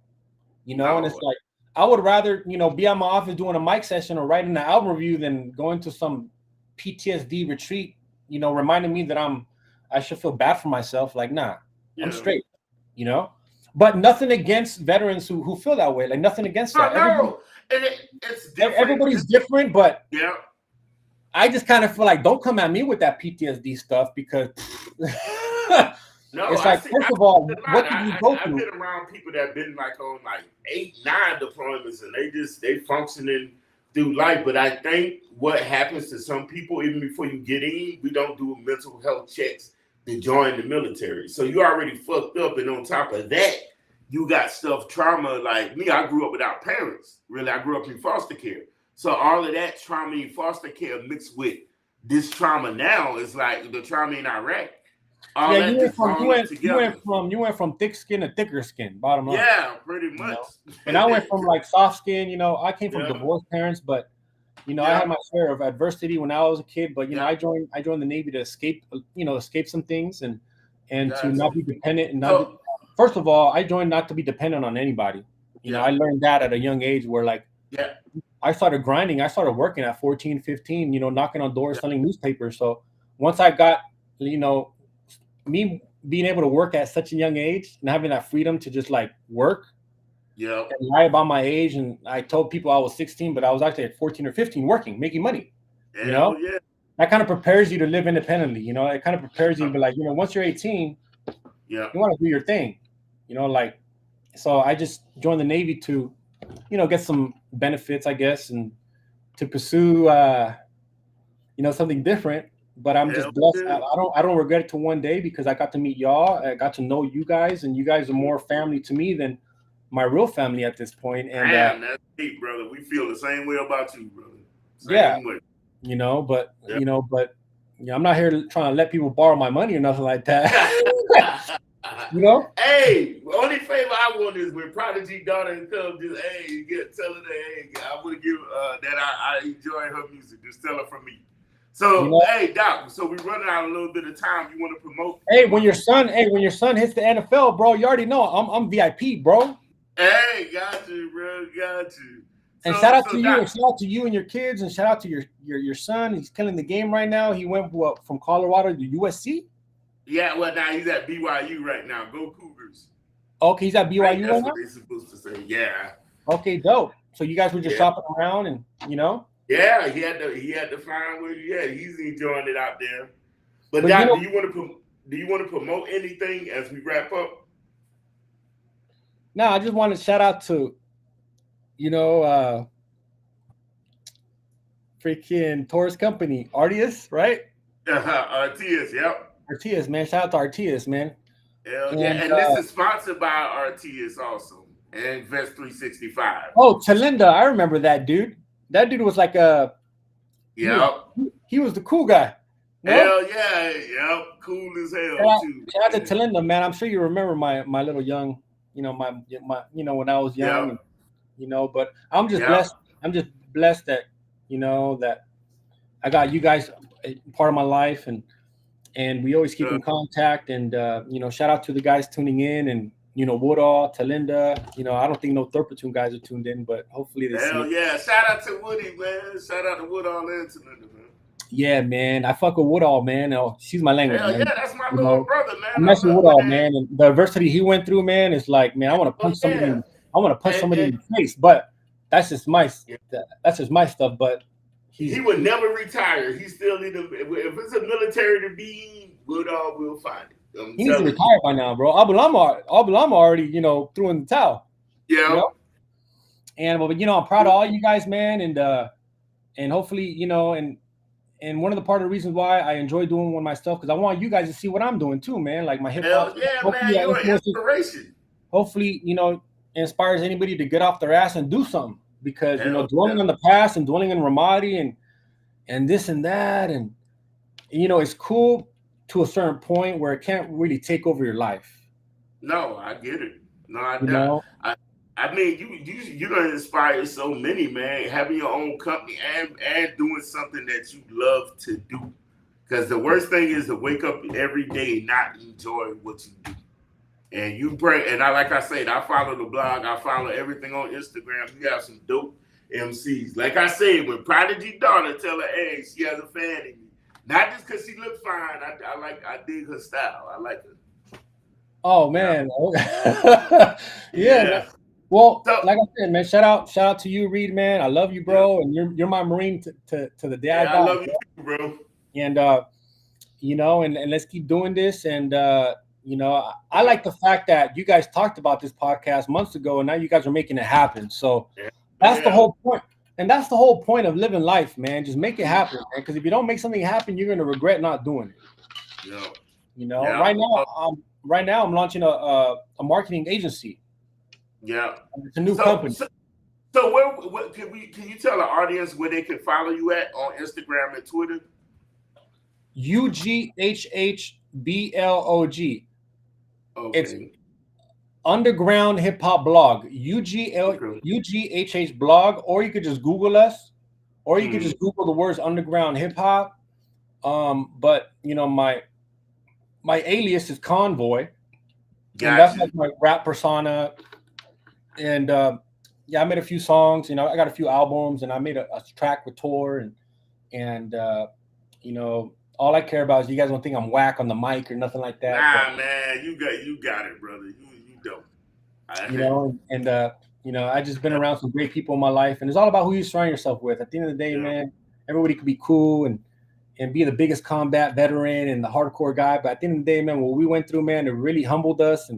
and it's like, I would rather, be at my office doing a mic session or writing an album review than going to some PTSD retreat, reminding me that I should feel bad for myself. Like, nah, I'm straight, But nothing against veterans who feel that way. Like, nothing against that. No, it's different. Everybody's different, but yeah. I just kind of feel like, don't come at me with that PTSD stuff, because no, it's like, first of all, what did you go through? I've been around people that have been like on like 8, 9 deployments, and they functioning through life. But I think what happens to some people, even before you get in, we don't do mental health checks to join the military. So you already fucked up, and on top of that, you got trauma. Like me, I grew up without parents. Really, I grew up in foster care. So all of that trauma in foster care mixed with this trauma now is like the trauma in Iraq. Yeah, you went from thick skin to thicker skin, bottom line. Yeah, pretty much. And I went from like soft skin, I came from divorced parents, but I had my share of adversity when I was a kid, but I joined the Navy to escape some things and to not be dependent and not. First of all, I joined not to be dependent on anybody. I learned that at a young age where I started grinding. I started working at 14, 15, knocking on doors, selling newspapers. So once I got, me being able to work at such a young age and having that freedom to just like work and lie about my age. And I told people I was 16, but I was actually at 14 or 15 working, making money, that kind of prepares you to live independently. It kind of prepares you to be like, once you're 18, you want to do your thing, so I just joined the Navy to, get some benefits, I guess, and to pursue, something different. But I'm just blessed. I don't regret it to one day because I got to meet y'all. I got to know you guys, and you guys are more family to me than my real family at this point. And that's deep, brother. We feel the same way about you, brother. Same way. But I'm not here trying to let people borrow my money or nothing like that. Hey, only favor I want is when Prodigy daughter and come, just tell her that I want to give that I enjoy her music. Just tell her from me. So hey, Doc. So we're running out a little bit of time. You want to promote? Hey, when your son hits the NFL, bro, you already know I'm VIP, bro. Hey, got you, bro. Got you. And shout out to you, and shout out to you and your kids, and shout out to your son. He's killing the game right now. He went from Colorado to USC. Yeah, well now he's at BYU right now. Go Cougars. Okay, he's at BYU right now. That's what they're supposed to say. Yeah. Okay, dope. So you guys were just shopping around, and Yeah, he had to find where. Yeah, he's enjoying it out there. But Doc, do you want to promote anything as we wrap up? No, I just want to shout out to, freaking tourist company, Artius, right? Artius, yep. Artius, man. Shout out to Artius, man. Hell yeah. And this is sponsored by Artius also. And Invest 365. Oh, Talinda. I remember that dude. That dude was like he was the cool guy. Hell yeah. Yep. Cool as hell, too. Shout out to Talinda, man. I'm sure you remember my little young, my when I was young, but I'm just blessed. I'm just blessed that, that I got you guys part of my life, and we always keep in contact. And shout out to the guys tuning in, and Woodall, Talinda. I don't think no Thurpatoon guys are tuned in, but hopefully they see. Yeah! Shout out to Woody, man. Shout out to Woodall and Talinda, man. Yeah, man. I fuck with Woodall, man. Oh, she's my language. Hell man. Yeah, that's my little brother, man. I'm messing with Woodall, man. And the adversity he went through, man, is like, man, I want to punch somebody. I want to punch somebody in the face, but that's just my stuff. But he would never retire. He still need to. If it's a military to be, Woodall will find it. He needs to retire by now, bro. Abulama already, threw in the towel. Yeah. And but I'm proud of all you guys, man, and hopefully, and one of the part of the reasons why I enjoy doing one myself, because I want you guys to see what I'm doing too, man. Like my hip hop. Yeah, man, you're an inspiration. Hopefully, inspires anybody to get off their ass and do something. Because dwelling on the past and dwelling in Ramadi and this and that, and it's cool to a certain point where it can't really take over your life. No, I get it. No, I don't. I mean, you're gonna inspire so many, man. Having your own company and doing something that you love to do. Because the worst thing is to wake up every day and not enjoy what you do. And you pray, and like I said, I follow the blog, I follow everything on Instagram. You have some dope MCs. Like I said, when Prodigy daughter tell her, hey, she has a fan in me. Not just because she looks fine. I dig her style. I like her. Oh man, yeah. Well, like I said, man, shout out to you, Reed, man. I love you, bro, and you're my Marine to the day I die. I love you, bro. And and let's keep doing this. And I like the fact that you guys talked about this podcast months ago, and now you guys are making it happen. So that's the whole point. And that's the whole point of living life, man. Just make it happen, man. Because if you don't make something happen, you're gonna regret not doing it. Yeah. Right now, I'm launching a marketing agency. Yeah, it's a new company. So where can you tell the audience where they can follow you at on Instagram and Twitter? UGHHBLOG. Okay. It's Underground Hip Hop Blog. UGHH blog, or you could just Google us, or you could just Google the words underground hip hop. But you know, my alias is Convoy, and that's like my rap persona. And yeah, I made a few songs. You know, I got a few albums, and I made a track with Tor, and you know, all I care about is you guys don't think I'm whack on the mic or nothing like that. Nah, but, man, you got it, brother. You don't. You know, and you know, I just been around some great people in my life, and it's all about who you surround yourself with. At the end of the day, man, everybody could be cool and be the biggest combat veteran and the hardcore guy, but at the end of the day, man, what we went through, man, it really humbled us,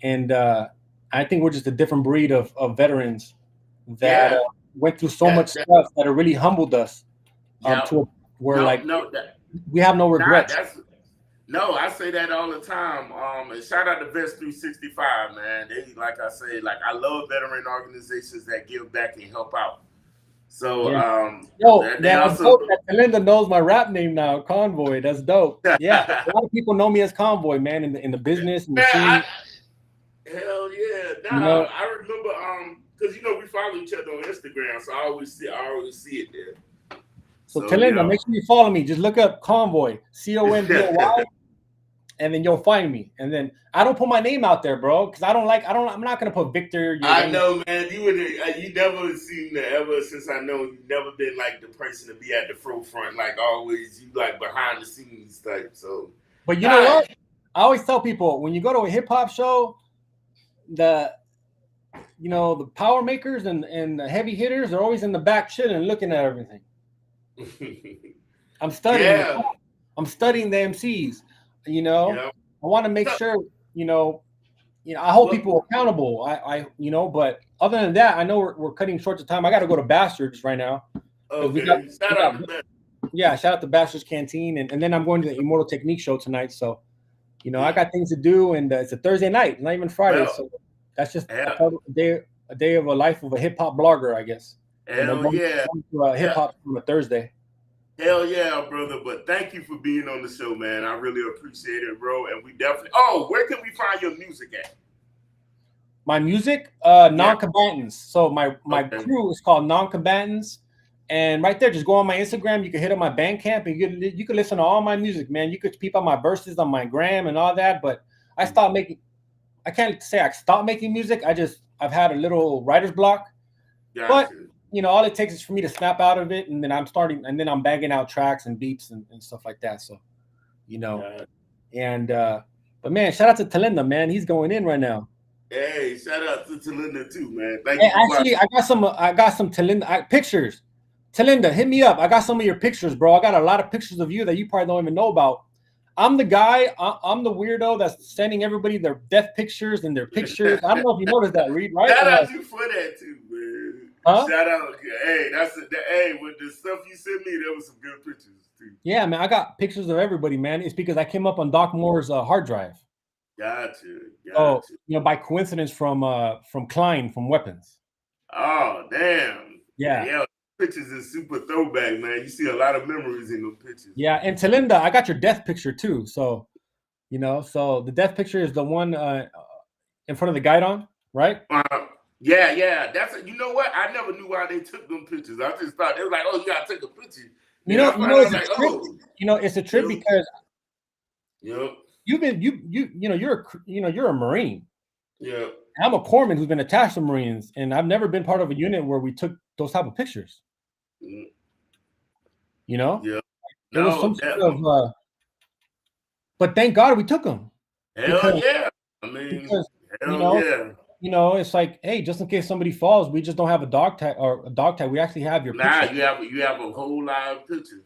and I think we're just a different breed of veterans that went through so much stuff that it really humbled us to where we have no regrets. No, I say that all the time. And shout out to Vest 365, man. They, like I say, like I love veteran organizations that give back and help out. So, Linda knows my rap name now, Convoy. That's dope. Yeah, a lot of people know me as Convoy, man, in the business. And the scene. Hell yeah! Nah, you know, I remember because you know we follow each other on Instagram, so I always see it there. So Talinda, make sure you follow me. Just look up Convoy, CONVOY, and then you'll find me. And then I don't put my name out there, bro, because I'm not gonna put Victor. I know, man. You never seen that ever since I know you've never been like the person to be at the forefront, like always. You like behind the scenes type. So, but you know what? I always tell people when you go to a hip hop show, the power makers and the heavy hitters are always in the back chilling, looking at everything. I'm studying. I'm studying the MCs. You know, I want to make sure. You know, I hold people accountable. I but other than that, I know we're cutting short of time. I got to go to Bastards right now. Okay. Shout out to Bastards Canteen, and then I'm going to the Immortal Technique show tonight. So, you know, I got things to do, and it's a Thursday night, not even Friday. So that's just a day of a life of a hip hop blogger, I guess. Hell yeah. Hip hop on a Thursday. Hell yeah, brother. But thank you for being on the show, man. I really appreciate it, bro. And we definitely where can we find your music at? My music? Non-Combatants. So my crew is called Non-Combatants. And right there, just go on my Instagram. You can hit up my Bandcamp and you can listen to all my music, man. You could peep out my verses on my gram and all that. But I can't say I stopped making music. I've had a little writer's block. Gotcha. But you know, all it takes is for me to snap out of it, and then I'm banging out tracks and beats and stuff like that. So, you know, but man, shout out to Talinda, man. He's going in right now. Hey, shout out to Talinda too, man. Actually, I got some Talinda pictures. Talinda, hit me up. I got some of your pictures, bro. I got a lot of pictures of you that you probably don't even know about. I'm the guy. I'm the weirdo that's sending everybody their death pictures and their pictures. I don't know if you noticed that, Reed. Right? Shout out you for that too, man. Huh? Shout out, hey, with the stuff you sent me, there was some good pictures too. Yeah, man, I got pictures of everybody, man. It's because I came up on Doc Moore's hard drive. Gotcha. Oh, you know, by coincidence from Klein from Weapons. Oh, damn. Yeah. Pictures is super throwback, man. You see a lot of memories in those pictures. Yeah, and Talinda, I got your death picture too. So, you know, the death picture is the one in front of the guidon, right? Yeah. You know what? I never knew why they took them pictures. I just thought they were like, "Oh, you gotta take a picture." It's a trip because you're a Marine. Yeah. I'm a corpsman who's been attached to Marines, and I've never been part of a unit where we took those type of pictures. You know? Yeah. There was some sort of but thank God we took them. Hell yeah. I mean, you know, it's like, hey, just in case somebody falls, we just don't have a dog tag. We actually have your picture. You have a whole lot of pictures.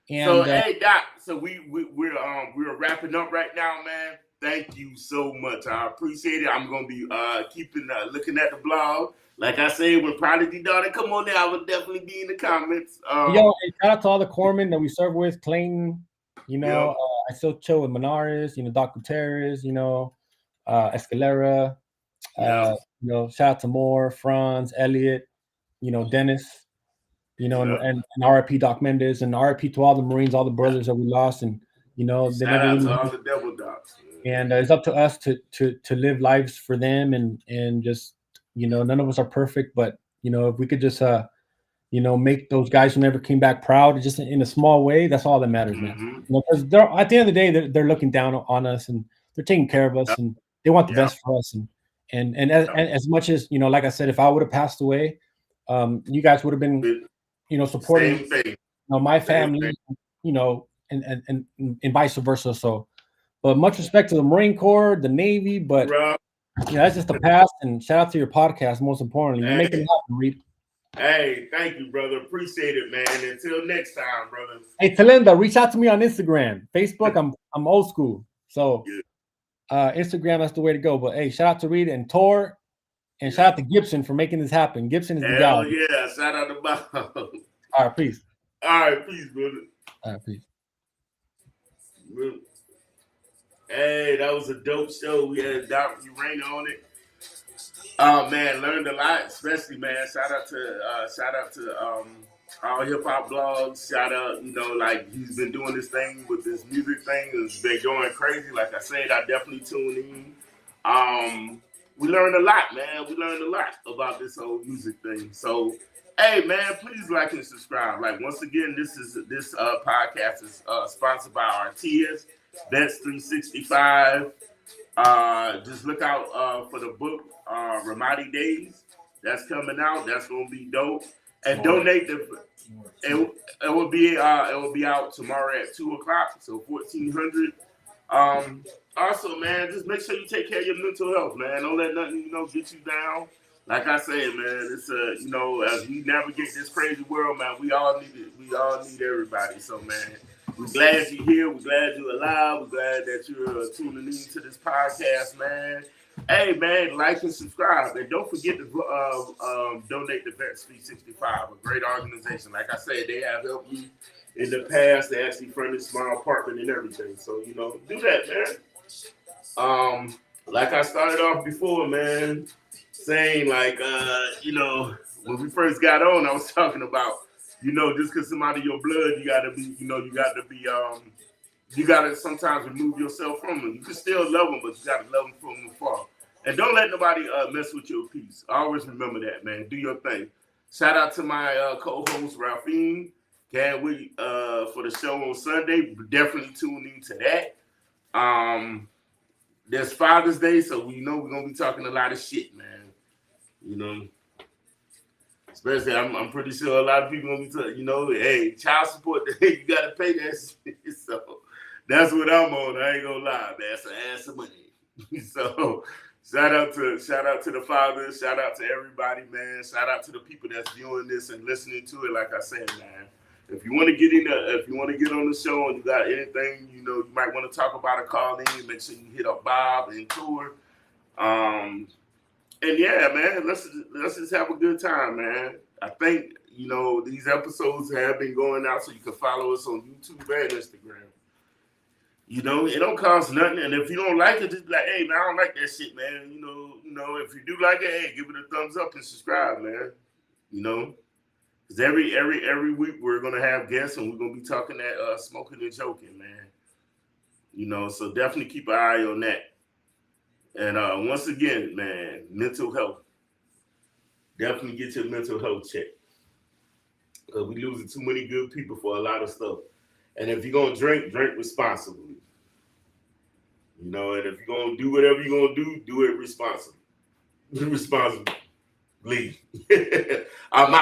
And, so hey, Doc, so we're wrapping up right now, man. Thank you so much. I appreciate it. I'm gonna be keeping looking at the blog. Like I said, when Prodigy daughter come on there, I would definitely be in the comments. Hey, shout out to all the corpsmen that we serve with, Clayton. You know, I still chill with Menares. You know, Doc Gutierrez. You know, Escalera. You know, shout out to Moore, Franz, Elliot. You know, Dennis. You know, and RIP Doc Mendes, and RIP to all the Marines, all the brothers that we lost, and you know, shout out to all the devil docs. And it's up to us to live lives for them, and just, you know, none of us are perfect, but you know, if we could just make those guys who never came back proud, just in a small way. That's all that matters, man. Because they're at the end of the day, they're looking down on us, and they're taking care of us, and they want the best for us. And as much as like I said, if I would have passed away, you guys would have been, supporting my family, and vice versa. So, but much respect to the Marine Corps, the Navy, but that's just the past. And shout out to your podcast. Most importantly, you're making it happen, Reed. Hey, thank you, brother. Appreciate it, man. Until next time, brother. Hey, Talinda, reach out to me on Instagram, Facebook. I'm old school, so Instagram, that's the way to go. But hey, shout out to Reed and Tor, and shout out to Gibson for making this happen. Gibson is the guy. Hell yeah! Shout out to Bob. All right, peace. All right, peace, brother. All right, peace. Hey, that was a dope show. We had Dr. Urana on it. Oh man, learned a lot, especially man. Shout out to all hip hop blogs. Shout out, like he's been doing this thing with this music thing. It's been going crazy. Like I said, I definitely tuned in. We learned a lot, man. We learned a lot about this whole music thing. So, hey man, please like and subscribe. Like once again, this podcast is sponsored by Artias, Bets 365. Just look out for the book Ramadi Days that's coming out. That's gonna be dope. And donate it will be out tomorrow at 2:00, so 1400. Also, man, just make sure you take care of your mental health, man. Don't let nothing get you down. Like I said, man, it's as we navigate this crazy world, man, we all need everybody. So, man, we're glad you're here. We're glad you're alive. We're glad that you're tuning in to this podcast, man. Hey, man, like and subscribe. And don't forget to donate to Vets 365, a great organization. Like I said, they have helped me in the past. They actually furnished my apartment and everything. So, do that, man. Like I started off before, man, saying like, when we first got on, I was talking about, just because somebody your blood, you gotta sometimes remove yourself from them. You can still love them, but you gotta love them from afar. And don't let nobody mess with your peace. Always remember that, man. Do your thing. Shout out to my co-host Ralphine. Can't wait for the show on Sunday. Definitely tune in to that. There's Father's Day, so we know we're gonna be talking a lot of shit, man. Especially, I'm pretty sure a lot of people gonna be talking, hey, child support, you gotta pay that shit. So that's what I'm on. I ain't gonna lie, man. It's an ass of money. So shout out to the fathers. Shout out to everybody, man. Shout out to the people that's viewing this and listening to it. Like I said, man, if you want to get on the show and you got anything, you might want to talk about a call in, make sure you hit up Bob and Tour. And yeah, man, let's just have a good time, man. I think, these episodes have been going out, so you can follow us on YouTube and Instagram. It don't cost nothing. And if you don't like it, just be like, hey, man, I don't like that shit, man. If you do like it, hey, give it a thumbs up and subscribe, man. Because every week we're going to have guests and we're going to be talking that smoking and joking, man. So definitely keep an eye on that. And once again, man, mental health. Definitely get your mental health checked. Because we're losing too many good people for a lot of stuff. And if you're going to drink responsibly. And if you're going to do whatever you're going to do it responsibly. I'm out.